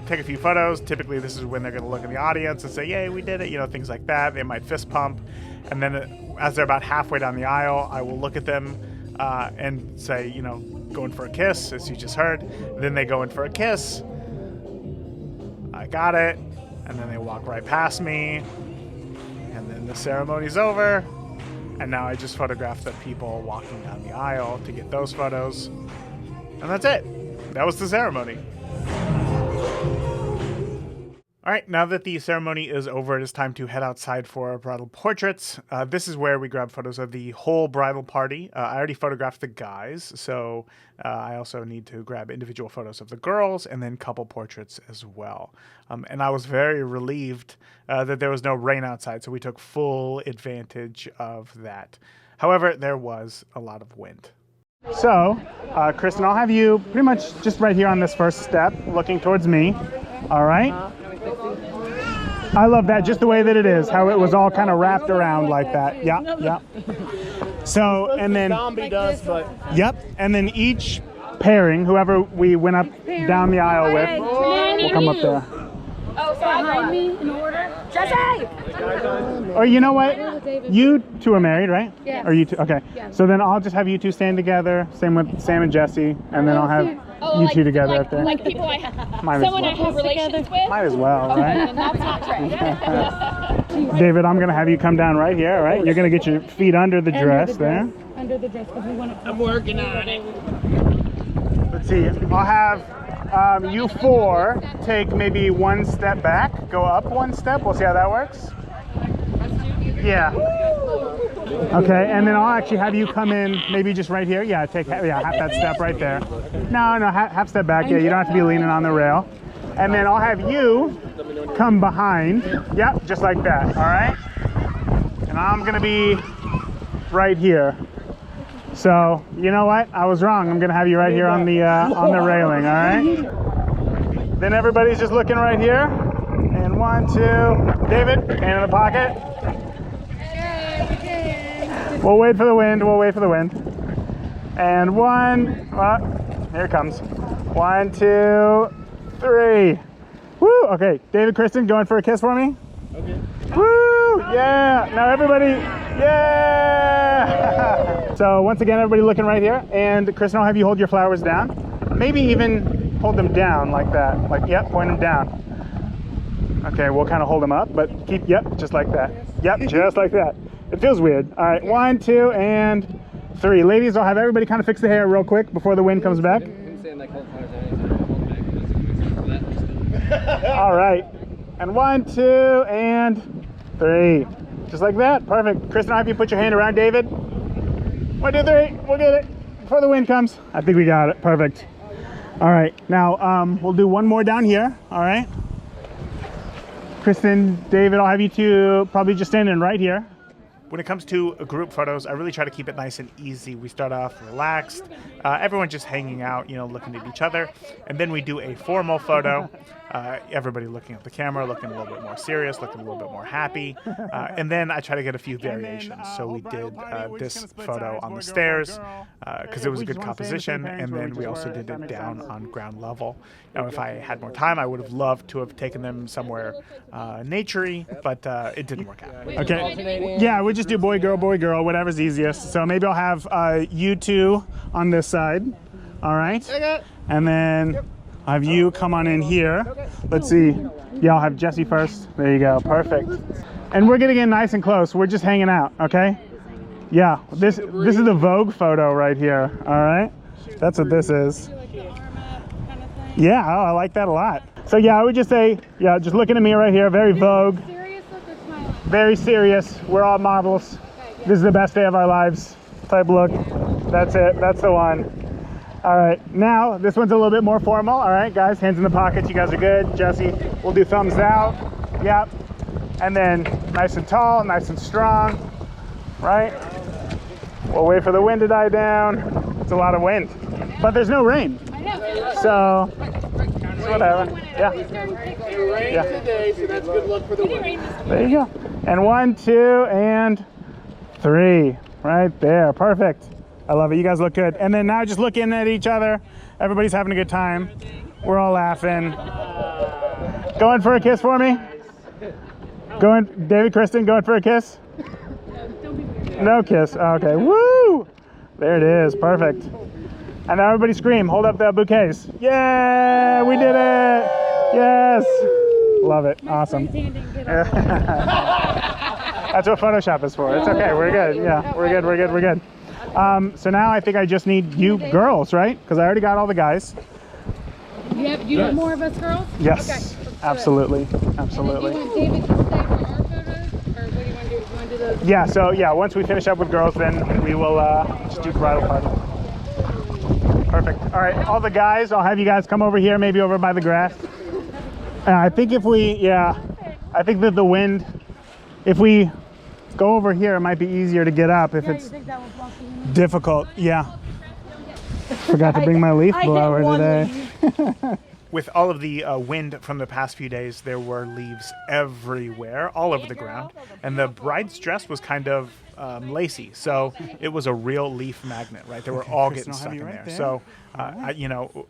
take a few photos. Typically, this is when they're going to look in the audience and say, yay, we did it, things like that. They might fist pump. And then as they're about halfway down the aisle, I will look at them and say, going for a kiss, as you just heard. Then they go in for a kiss. I got it. and then they walk right past me, and then the ceremony's over, and now I just photograph the people walking down the aisle to get those photos, and that's it. That was the ceremony. All right, now that the ceremony is over, it is time to head outside for bridal portraits. This is where we grab photos of the whole bridal party. I already photographed the guys, so I also need to grab individual photos of the girls and then couple portraits as well. And I was very relieved that there was no rain outside, so we took full advantage of that. However, there was a lot of wind. So, Kristen, I'll have you pretty much just right here on this first step, looking towards me. All right? I love that, just the way that it is, how it was all kind of wrapped around like that. Yeah, yeah. So, and then, yep, and then each pairing, whoever we went up down the aisle with, will come up there. Oh, behind me in order. Jesse! Or you know what? You two are married, right? Yeah. Or you two? Okay. Yeah. So then I'll just have you two stand together. Same with Sam and Jesse, and then I'll have you two together up there. Like people I Might as someone I well. have relations with? Might as well, right? And that's not true. David, I'm gonna have you come down right here, all right? You're gonna get your feet under the dress there. Under the dress, because we want to. I'm working on it. Let's see. I'll have you four take maybe one step back, go up one step. We'll see how that works. Yeah. Okay, and then I'll actually have you come in maybe just right here. Yeah, take half that step right there. No, half step back. Yeah, you don't have to be leaning on the rail. And then I'll have you come behind. Yep, just like that. All right. And I'm gonna be right here. So you know what? I was wrong. I'm gonna have you right here on the railing. All right. Then everybody's just looking right here. And 1, 2. David, hand in the pocket. We'll wait for the wind. We'll wait for the wind. And 1. Here it comes. 1, 2, 3. Woo! Okay, David, Kristen, going for a kiss for me? Okay. Woo! Yeah! Now everybody, yeah! So once again, everybody looking right here. And Kristen, I'll have you hold your flowers down. Maybe even hold them down like that. Like, yep, point them down. Okay, we'll kind of hold them up, but keep, yep, just like that. Yep, just like that. It feels weird. All right, 1, 2, and 3. Ladies, I'll have everybody kind of fix the hair real quick before the wind comes back. All right, and 1, 2, and 3. Just like that, perfect. Kristen, I'll have you put your hand around David. 1, 2, 3, we'll get it before the wind comes. I think we got it, perfect. All right, now we'll do one more down here, all right? Kristen, David, I'll have you two probably just standing right here. When it comes to group photos, I really try to keep it nice and easy. We start off relaxed, everyone just hanging out, you know, looking at each other, and then we do a formal photo. Everybody looking at the camera, looking a little bit more serious, looking a little bit more happy, and then I try to get a few variations. So we did this photo on the stairs because it was a good composition, and then we also did it down on ground level. Now, if I had more time, I would have loved to have taken them somewhere naturey, but it didn't work out. Okay, yeah, we just do boy, girl, whatever's easiest. So maybe I'll have you two on this side, all right? And then I'll have you come on in here. Let's see. Yeah, I'll have Jesse first. There you go, perfect. And we're gonna get nice and close. We're just hanging out, okay? Yeah, this is the Vogue photo right here, all right? That's what this is. Yeah, oh, I like that a lot. So yeah, I would just say, yeah, just looking at me right here, very Vogue. Very serious. We're all models. This is the best day of our lives type look. That's it. That's the one. All right. Now, this one's a little bit more formal. All right, guys, hands in the pockets. You guys are good. Jesse, we'll do thumbs out. Yep. And then nice and tall, nice and strong. Right? We'll wait for the wind to die down. It's a lot of wind. But there's no rain. So, whatever. Yeah. Rain today, so that's good luck for the wind. There you go. And 1, 2, and 3. Right there. Perfect. I love it. You guys look good. And then now just looking at each other. Everybody's having a good time. We're all laughing. Going for a kiss for me? Going, David, Kristen, going for a kiss? No kiss. Okay. Woo! There it is. Perfect. And now everybody scream. Hold up the bouquets. Yeah! We did it! Yes! Love it. Awesome. That's what Photoshop is for. It's okay. We're good. Yeah, we're good. We're good. We're good. So now I think I just need you girls, right? Because I already got all the guys. Yep. Do you want more of us girls? Yes. Okay, Absolutely. And Absolutely. do you want David to stay for our photos? Or what do you want to do? Do you want to do those? Yeah. So yeah, once we finish up with girls, then we will just do bridal party. Perfect. All right, all the guys, I'll have you guys come over here, maybe over by the grass. I think if we, I think that the wind, if we go over here, it might be easier to get up if it's difficult. Yeah. Forgot to bring my leaf blower today. With all of the wind from the past few days, there were leaves everywhere, all over the ground. And the bride's dress was kind of lacy, so it was a real leaf magnet, right? They were all getting stuck in there. So, you know,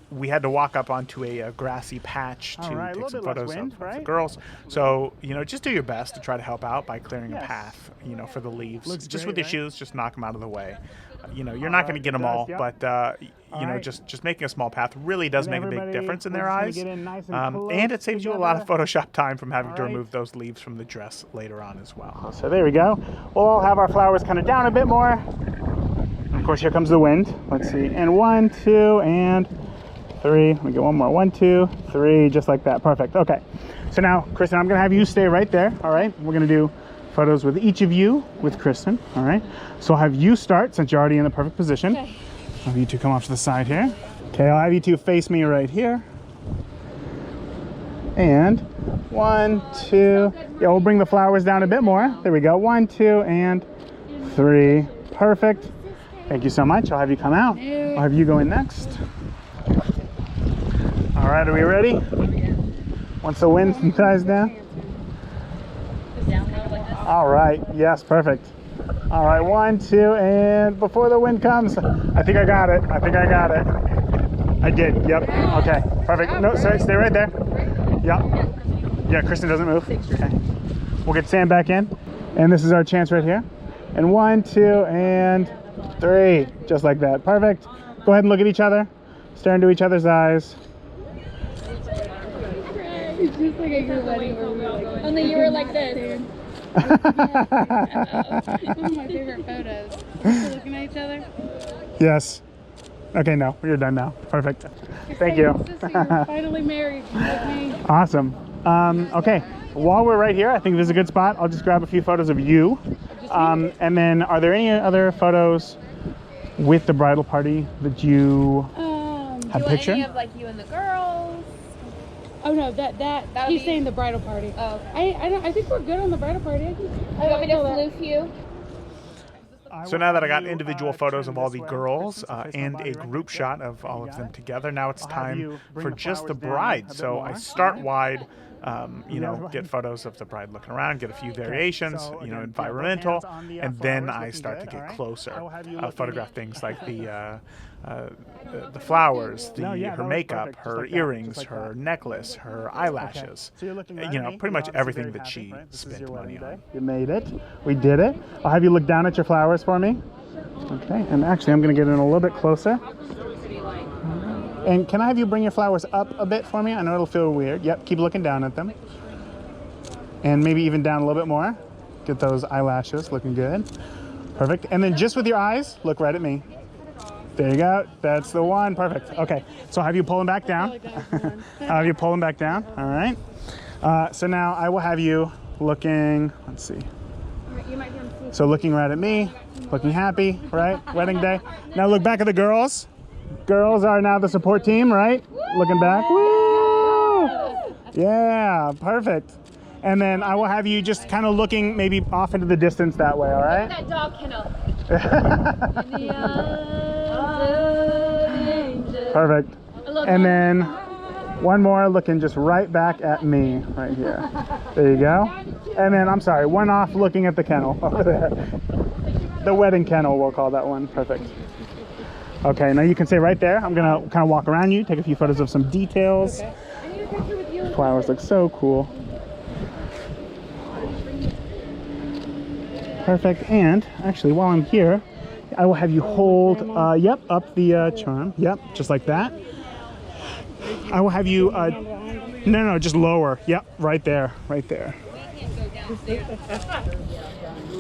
we had to walk up onto a grassy patch to take some photos of the girls. So, you know, just do your best to try to help out by clearing a path, you know, for the leaves. Just with your shoes, just knock them out of the way. You know, you're not going to get them all, but, you know, just making a small path really does make a big difference in their eyes. And it saves you a lot of Photoshop time from having to remove those leaves from the dress later on as well. So there we go. We'll all have our flowers kind of down a bit more. Of course, here comes the wind. Let's see. And 1, 2, and 3. We get one more. 1, 2, 3, just like that. Perfect. Okay. So now, Kristen, I'm going to have you stay right there. All right. We're going to do photos with each of you with Kristen. All right. So I'll have you start since you're already in the perfect position. Okay. I'll have you two come off to the side here. Okay. I'll have you two face me right here. And 1, 2. Yeah, we'll bring the flowers down a bit more. There we go. 1, 2, and 3. Perfect. Thank you so much. I'll have you come out. I'll have you go in next. All right, are we ready? Once the wind dies down. All right, yes, perfect. All right, 1, 2, and before the wind comes, I think I got it. I think I got it. I did, yep. Okay, perfect. No, sorry, stay right there. Yep. Yeah, Kristen doesn't move. Okay. We'll get Sam back in. And this is our chance right here. And 1, 2, and 3. Just like that. Perfect. Go ahead and look at each other. Stare into each other's eyes. It's just like a good wedding where we were like, only you were like this. One of my favorite photos. Still looking at each other? Yes. Okay, no, you're done now. Perfect. Thank you. You're finally married with me. Awesome. Okay, while we're right here, I think this is a good spot. I'll just grab a few photos of you. And then, are there any other photos with the bridal party that you have picture? Any of like you and the girls? Oh no, that he's saying the bridal party. Oh, okay. I think we're good on the bridal party. You want me to floof you? So now that I got individual photos of all the girls and a group shot of all of them together, now it's time for just the bride. So I start wide, you know, get photos of the bride looking around, get a few variations, you know, environmental, and then I start to get closer, photograph things like the flowers, her makeup, her earrings, her necklace, her eyelashes, you know, pretty much everything that she spent money on. You made it. We did it. I'll have you look down at your flowers for me. Okay, and actually I'm going to get in a little bit closer. And can I have you bring your flowers up a bit for me? I know it'll feel weird. Yep, keep looking down at them. And maybe even down a little bit more. Get those eyelashes looking good. Perfect. And then just with your eyes, look right at me. There you go. That's the one. Perfect. Okay. So I'll have you pull them back down. I'll have you pull them back down. All right. So now I will have you looking, let's see. So looking right at me, looking happy, right? Wedding day. Now look back at the girls. Girls are now the support team, right? Looking back. Woo! Yeah, perfect. And then I will have you just kind of looking maybe off into the distance that way, all right? That dog kennel. Perfect. And then one more looking just right back at me right here. There you go. And then, I'm sorry, one off looking at the kennel over there. The wedding kennel, we'll call that one. Perfect. Okay, now you can stay right there. I'm gonna kind of walk around you, take a few photos of some details. Okay. Flowers look so cool. Perfect. And actually, while I'm here, I will have you hold, yep, up the charm. Yep, just like that. I will have you No, just lower. Yep, right there, right there.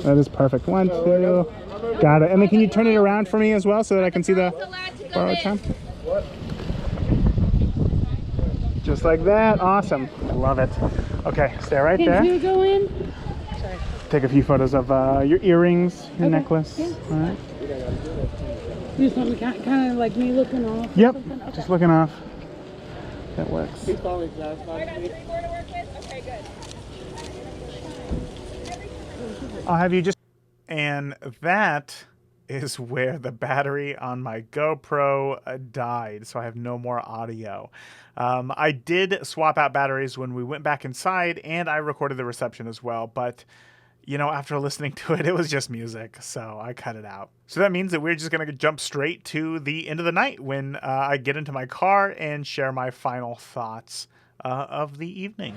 That is perfect. 1, 2. Got it. And then can you turn it around for me as well so that I can see the borrowed time? Just like that. Awesome. I love it. Okay, stay right there. Can you go in? Sorry. Take a few photos of your earrings, your necklace. Yeah. All right. You just want me kind of like me looking off? Yep, Okay. just looking off. That works. I got 3 more to work with? Okay, good. I'll have you just... And that is where the battery on my GoPro died, so I have no more audio. I did swap out batteries when we went back inside, and I recorded the reception as well, but you know, after listening to it, it was just music, so I cut it out. So that means that we're just going to jump straight to the end of the night when I get into my car and share my final thoughts of the evening.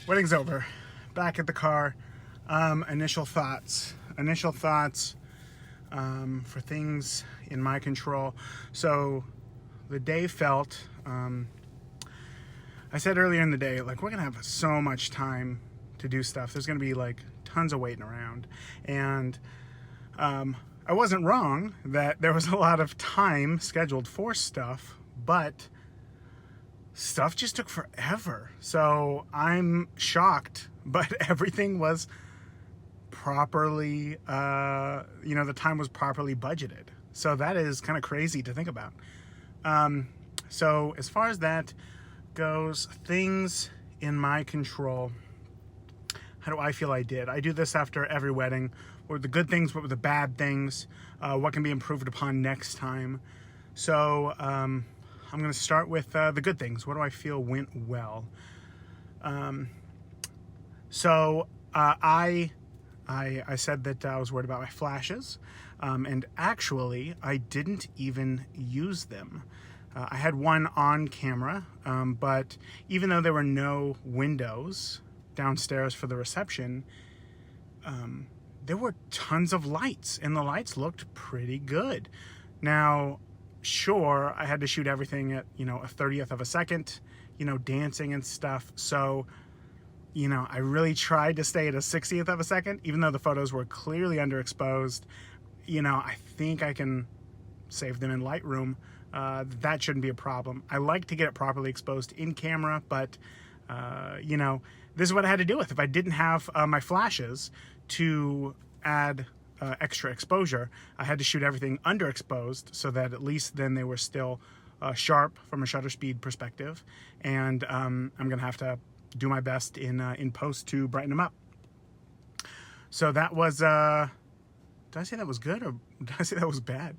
Wedding's over. Back at the car. Initial thoughts for things in my control. So the day felt, I said earlier in the day, like, we're gonna have so much time to do stuff. There's gonna be like tons of waiting around. And I wasn't wrong that there was a lot of time scheduled for stuff, but stuff just took forever. So I'm shocked, but everything was properly, the time was properly budgeted. So that is kind of crazy to think about. So as far as that goes, things in my control, how do I feel I did? I do this after every wedding. What were the good things? What were the bad things? What can be improved upon next time? So, I'm going to start with the good things. What do I feel went well? I said that I was worried about my flashes, and actually I didn't even use them. I had one on camera, but even though there were no windows downstairs for the reception, there were tons of lights, and the lights looked pretty good. Now, sure, I had to shoot everything at, a 30th of a second, dancing and stuff. So, I really tried to stay at a 60th of a second, even though the photos were clearly underexposed. I think I can save them in Lightroom. That shouldn't be a problem. I like to get it properly exposed in camera, but, this is what I had to deal with. If I didn't have my flashes to add extra exposure, I had to shoot everything underexposed so that at least then they were still sharp from a shutter speed perspective. And I'm gonna have to do my best in post to brighten them up. So that was, did I say that was good or did I say that was bad?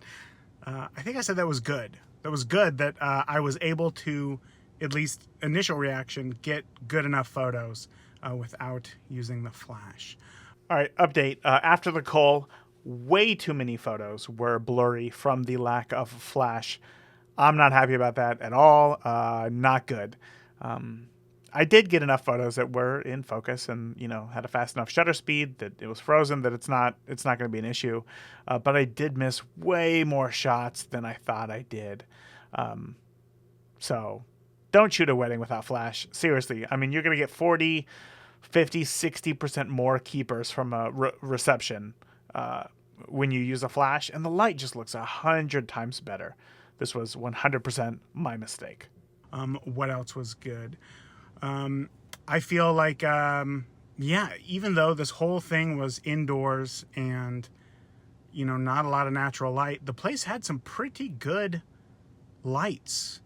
I think I said that was good. That was good that I was able to, at least initial reaction, get good enough photos without using the flash. All right, update. After the call, way too many photos were blurry from the lack of flash. I'm not happy about that at all. Not good. I did get enough photos that were in focus and, had a fast enough shutter speed that it was frozen, that it's not going to be an issue. But I did miss way more shots than I thought I did. So don't shoot a wedding without flash. Seriously. I mean, you're going to get 40, 50, 60% more keepers from a reception when you use a flash, and the light just looks 100 times better. This was 100% my mistake. What else was good? I feel like, even though this whole thing was indoors and, not a lot of natural light, the place had some pretty good lights.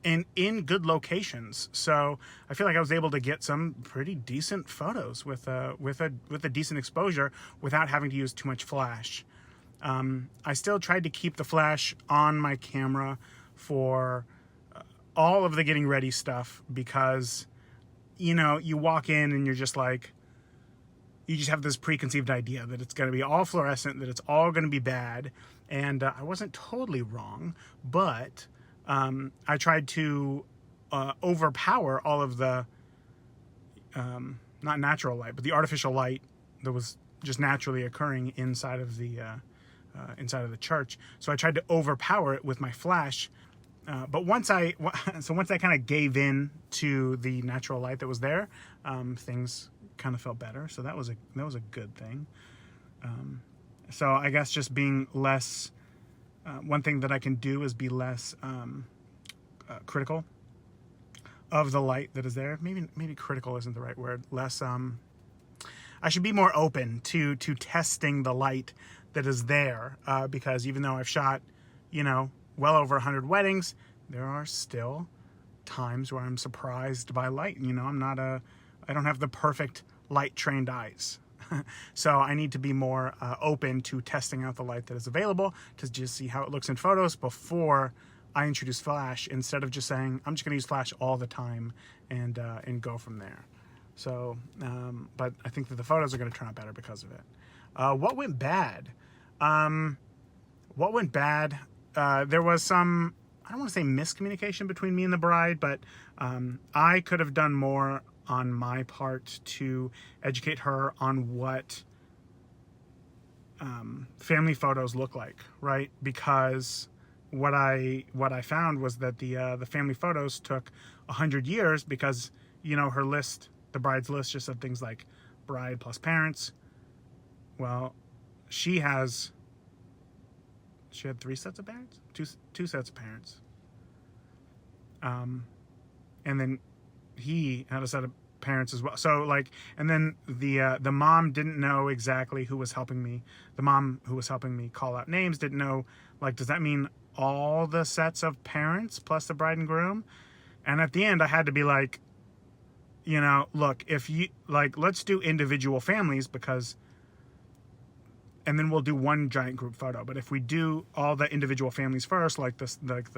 And in good locations. So I feel like I was able to get some pretty decent photos with a decent exposure without having to use too much flash. I still tried to keep the flash on my camera for all of the getting ready stuff because, you know, you walk in and you're just like, you just have this preconceived idea that it's going to be all fluorescent, that it's all going to be bad. And I wasn't totally wrong, but I tried to overpower all of the, not natural light, but the artificial light that was just naturally occurring inside of the church. So I tried to overpower it with my flash. But once I kind of gave in to the natural light that was there, things kind of felt better. So that was a good thing. So I guess just being less, one thing that I can do is be less critical of the light that is there. Maybe critical isn't the right word. Less, I should be more open to testing the light that is there, because even though I've shot, you know, well over 100 weddings, there are still times where I'm surprised by light. You know, I don't have the perfect light trained eyes. So I need to be more open to testing out the light that is available to just see how it looks in photos before I introduce flash, instead of just saying, I'm just going to use flash all the time and go from there. So, but I think that the photos are going to turn out better because of it. What went bad? There was some, I don't want to say miscommunication between me and the bride, but I could have done more on my part to educate her on what family photos look like, right? Because what I found was that the family photos took 100 years because, you know, her list, the bride's list, just said things like bride plus parents. Well, she had 3 sets of parents, two sets of parents. And then he had a set of parents as well. So like, and then the mom didn't know exactly who was helping me. The mom who was helping me call out names didn't know, like, does that mean all the sets of parents plus the bride and groom? And at the end I had to be like, you know, look, if you like, let's do individual families, because, and then we'll do one giant group photo. But if we do all the individual families first, like the Smith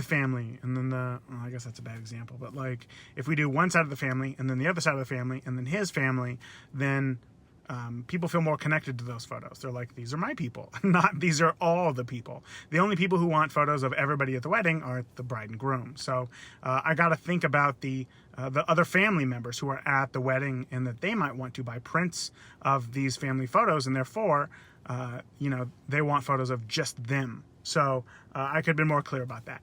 family, and then I guess that's a bad example, but like if we do one side of the family and then the other side of the family and then his family, then people feel more connected to those photos. They're like, these are my people, not these are all the people. The only people who want photos of everybody at the wedding are the bride and groom. So I got to think about the other family members who are at the wedding, and that they might want to buy prints of these family photos, and therefore, you know, they want photos of just them. So I could have been more clear about that.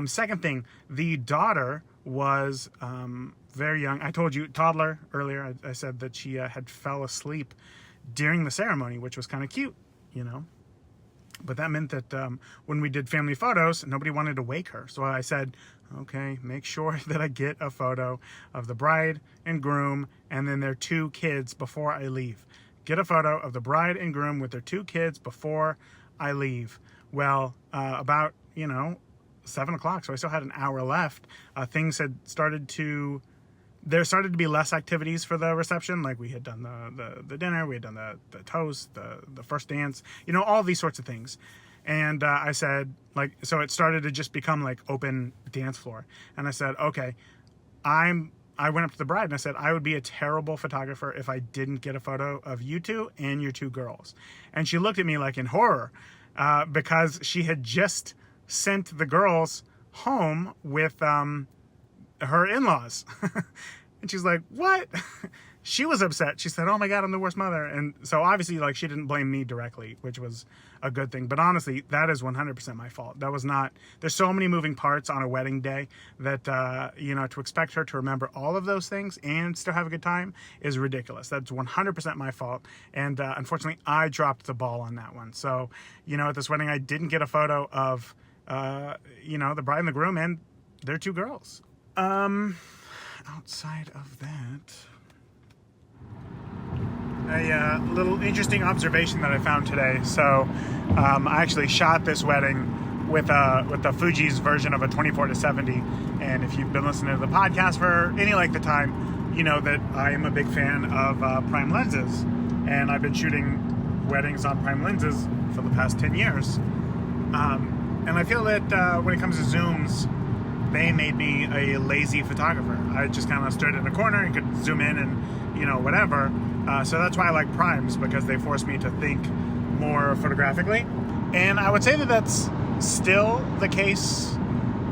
Second thing, the daughter was very young. I told you, toddler, earlier. I said that she had fell asleep during the ceremony, which was kind of cute, you know. But that meant that when we did family photos, nobody wanted to wake her. So I said, okay, make sure that I get a photo of the bride and groom and then their 2 kids before I leave. Get a photo of the bride and groom with their 2 kids before I leave. Well, about, you know, 7 o'clock, so I still had an hour left. Things had started to, there started to be less activities for the reception. Like we had done the dinner, we had done the toast, the first dance, you know, all these sorts of things. And I said, like, so it started to just become like open dance floor. And I said, okay, I went up to the bride and I said, I would be a terrible photographer if I didn't get a photo of you 2 and your 2 girls. And she looked at me like in horror, because she had just sent the girls home with her in-laws. And she's like, what? She was upset. She said, oh my God, I'm the worst mother. And so obviously, like, she didn't blame me directly, which was a good thing. But honestly, that is 100% my fault. That was not, there's so many moving parts on a wedding day that, you know, to expect her to remember all of those things and still have a good time is ridiculous. That's 100% my fault. And unfortunately, I dropped the ball on that one. So, you know, at this wedding, I didn't get a photo of, you know, the bride and the groom and their 2 girls. Outside of that, a little interesting observation that I found today. So I actually shot this wedding with the Fuji's version of a 24-70, and if you've been listening to the podcast for any length of time, you know that I am a big fan of prime lenses, and I've been shooting weddings on prime lenses for the past 10 years. And I feel that when it comes to zooms, they made me a lazy photographer. I just kind of stood in a corner and could zoom in and, whatever. So that's why I like primes, because they force me to think more photographically. And I would say that that's still the case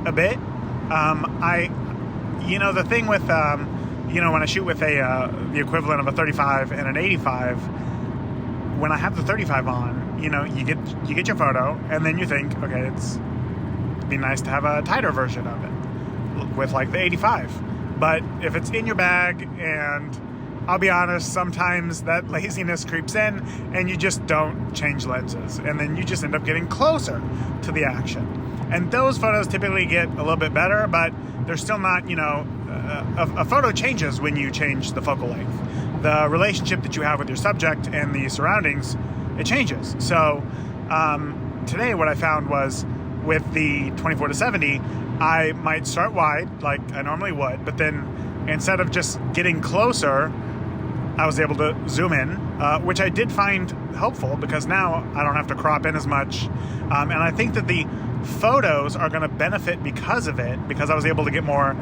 a bit. The thing with, when I shoot with the equivalent of a 35 and an 85, when I have the 35 on, you get your photo, and then you think, okay, it'd be nice to have a tighter version of it with like the 85. But if it's in your bag, and I'll be honest, sometimes that laziness creeps in and you just don't change lenses, and then you just end up getting closer to the action. And those photos typically get a little bit better, but they're still not, a photo changes when you change the focal length. The relationship that you have with your subject and the surroundings, it changes. So today what I found was with the 24-70, I might start wide like I normally would, but then instead of just getting closer, I was able to zoom in, which I did find helpful, because now I don't have to crop in as much. And I think that the photos are going to benefit because of it, because I was able to get more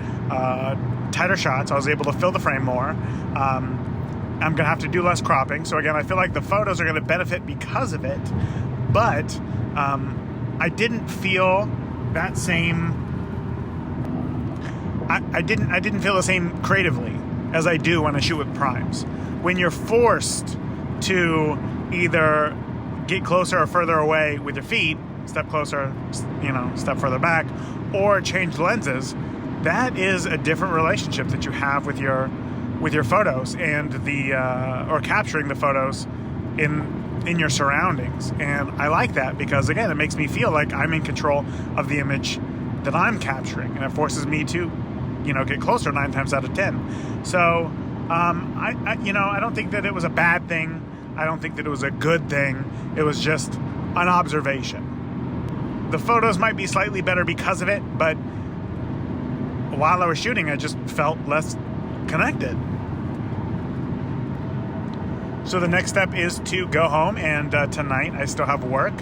tighter shots. I was able to fill the frame more. I'm going to have to do less cropping. So again, I feel like the photos are going to benefit because of it, but I didn't feel that same. I didn't feel the same creatively as I do when I shoot with primes. When you're forced to either get closer or further away with your feet, step closer, step further back, or change lenses, that is a different relationship that you have with your photos and or capturing the photos in your surroundings. And I like that, because again, it makes me feel like I'm in control of the image that I'm capturing, and it forces me to get closer 9 times out of 10. So I don't think that it was a bad thing. I don't think that it was a good thing. It was just an observation. The photos might be slightly better because of it, but while I was shooting, I just felt less connected. So the next step is to go home, and tonight I still have work,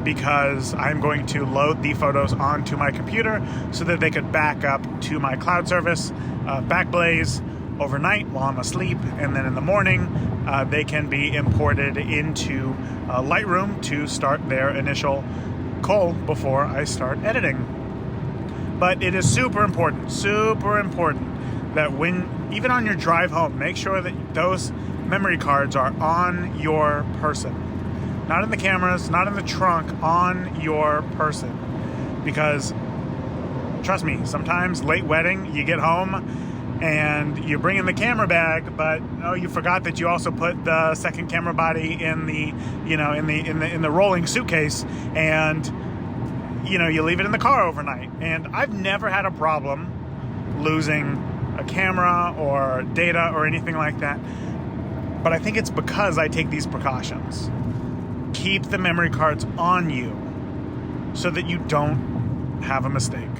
because I'm going to load the photos onto my computer so that they could back up to my cloud service, Backblaze, overnight while I'm asleep, and then in the morning they can be imported into Lightroom to start their initial cull before I start editing. But it is super important that even on your drive home, make sure that those memory cards are on your person. Not in the cameras, not in the trunk, on your person. Because, trust me, sometimes late wedding, you get home and you bring in the camera bag, but you forgot that you also put the second camera body in the, in the rolling suitcase, and you leave it in the car overnight. And I've never had a problem losing a camera or data or anything like that. But I think it's because I take these precautions. Keep the memory cards on you so that you don't have a mistake.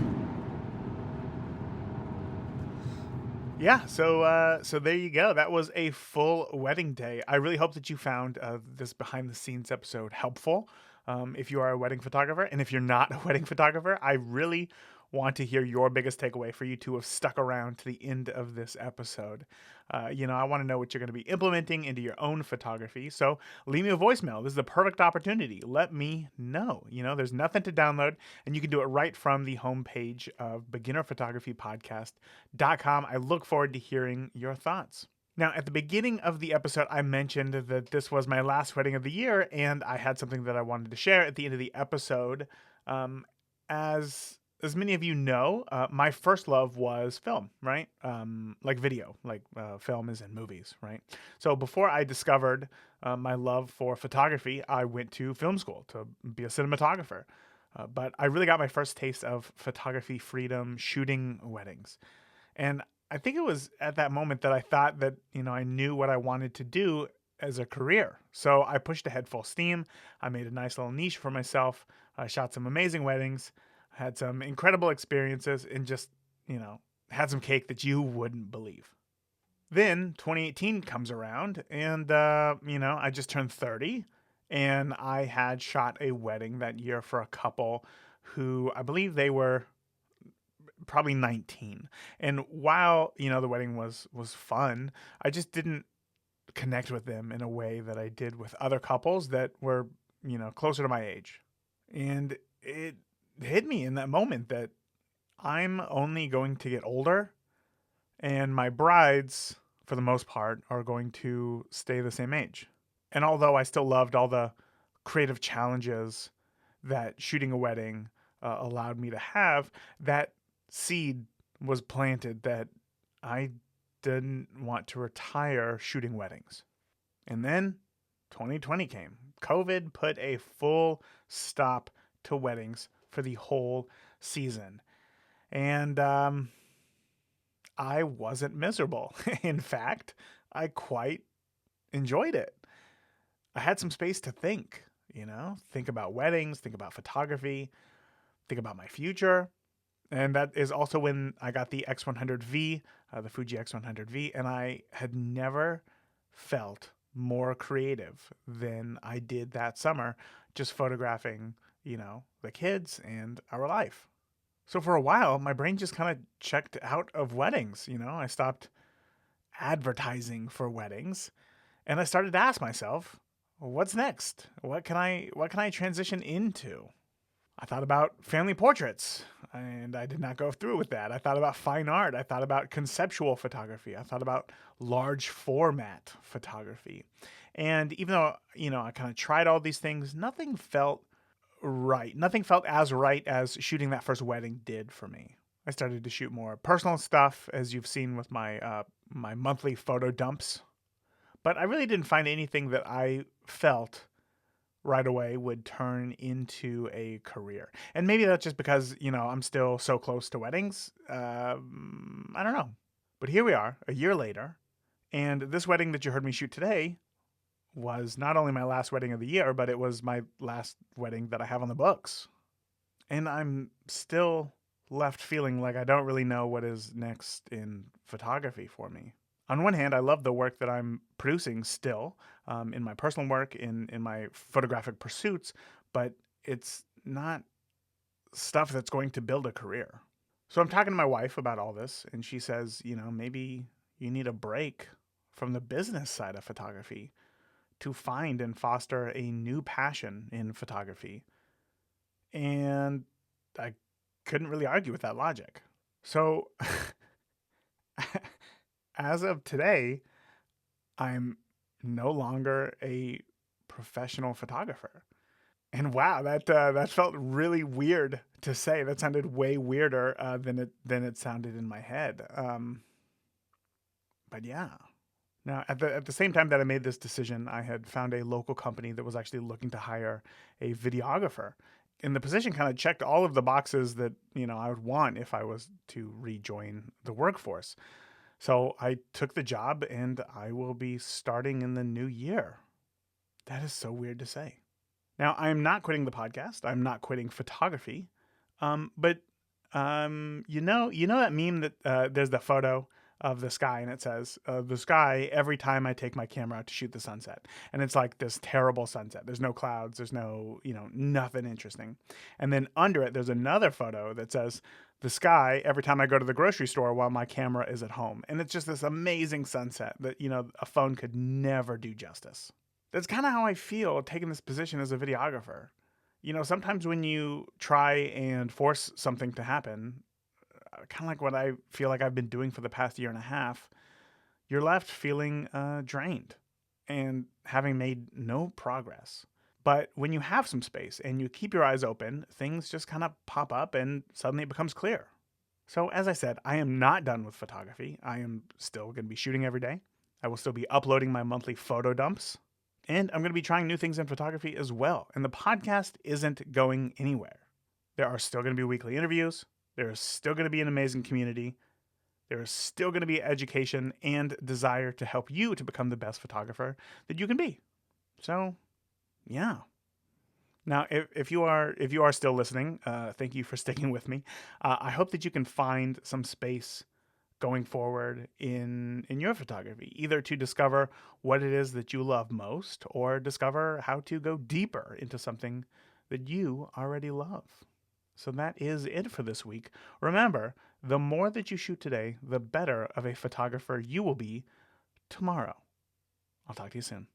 Yeah, so there you go. That was a full wedding day. I really hope that you found this behind the scenes episode helpful. If you are a wedding photographer, and if you're not a wedding photographer, I really want to hear your biggest takeaway for you to have stuck around to the end of this episode. I want to know what you're going to be implementing into your own photography. So leave me a voicemail. This is the perfect opportunity. Let me know. There's nothing to download, and you can do it right from the homepage of beginnerphotographypodcast.com. I look forward to hearing your thoughts. Now, at the beginning of the episode, I mentioned that this was my last wedding of the year, and I had something that I wanted to share at the end of the episode. As many of you know, my first love was film, right? Like video, like film is in movies, right? So before I discovered my love for photography, I went to film school to be a cinematographer. But I really got my first taste of photography freedom shooting weddings. And I think it was at that moment that I thought that, I knew what I wanted to do as a career. So I pushed ahead full steam. I made a nice little niche for myself. I shot some amazing weddings, had some incredible experiences, and just, had some cake that you wouldn't believe. Then 2018 comes around, and, I just turned 30, And I had shot a wedding that year for a couple who I believe they were probably 19. And while, the wedding was fun, I just didn't connect with them in a way that I did with other couples that were, closer to my age. And it hit me in that moment that I'm only going to get older, and my brides, for the most part, are going to stay the same age. And although I still loved all the creative challenges that shooting a wedding allowed me to have, that seed was planted that I didn't want to retire shooting weddings. And then 2020 came. COVID put a full stop to weddings for the whole season. And I wasn't miserable. In fact, I quite enjoyed it. I had some space to think about weddings, think about photography, think about my future. And that is also when I got the X100V, the Fuji X100V, and I had never felt more creative than I did that summer, just photographing, the kids and our life. So for a while, my brain just kind of checked out of weddings. I stopped advertising for weddings, and I started to ask myself, what's next? What can I transition into? I thought about family portraits, and I did not go through with that. I thought about fine art. I thought about conceptual photography. I thought about large format photography. And even though, I kind of tried all these things, nothing felt right. Nothing felt as right as shooting that first wedding did for me. I started to shoot more personal stuff, as you've seen with my monthly photo dumps. But I really didn't find anything that I felt right away would turn into a career. And maybe that's just because, I'm still so close to weddings. I don't know. But here we are, a year later. And this wedding that you heard me shoot today was not only my last wedding of the year, but it was my last wedding that I have on the books. And I'm still left feeling like I don't really know what is next in photography for me. On one hand, I love the work that I'm producing still, in my personal work, in my photographic pursuits, but it's not stuff that's going to build a career. So I'm talking to my wife about all this, and she says, maybe you need a break from the business side of photography to find and foster a new passion in photography. And I couldn't really argue with that logic. So as of today, I'm no longer a professional photographer. And wow, that felt really weird to say. That sounded way weirder than it sounded in my head. But yeah. Now, at the same time that I made this decision, I had found a local company that was actually looking to hire a videographer. And the position kind of checked all of the boxes that, I would want if I was to rejoin the workforce. So I took the job, and I will be starting in the new year. That is so weird to say. Now, I'm not quitting the podcast. I'm not quitting photography. But you know that meme that there's the photo of the sky, and it says the sky every time I take my camera out to shoot the sunset, and it's like this terrible sunset. There's no clouds. There's no nothing interesting. And then under it, there's another photo that says the sky every time I go to the grocery store while my camera is at home, and it's just this amazing sunset that a phone could never do justice. That's kind of how I feel taking this position as a videographer. Sometimes when you try and force something to happen, kind of like what I feel like I've been doing for the past year and a half, you're left feeling drained and having made no progress. But when you have some space and you keep your eyes open, things just kind of pop up and suddenly it becomes clear. So as I said, I am not done with photography. I am still going to be shooting every day. I will still be uploading my monthly photo dumps. And I'm going to be trying new things in photography as well. And the podcast isn't going anywhere. There are still going to be weekly interviews. There is still going to be an amazing community. There is still going to be education and desire to help you to become the best photographer that you can be. So, yeah. Now, if you are still listening, thank you for sticking with me. I hope that you can find some space going forward in your photography, either to discover what it is that you love most or discover how to go deeper into something that you already love. So that is it for this week. Remember, the more that you shoot today, the better of a photographer you will be tomorrow. I'll talk to you soon.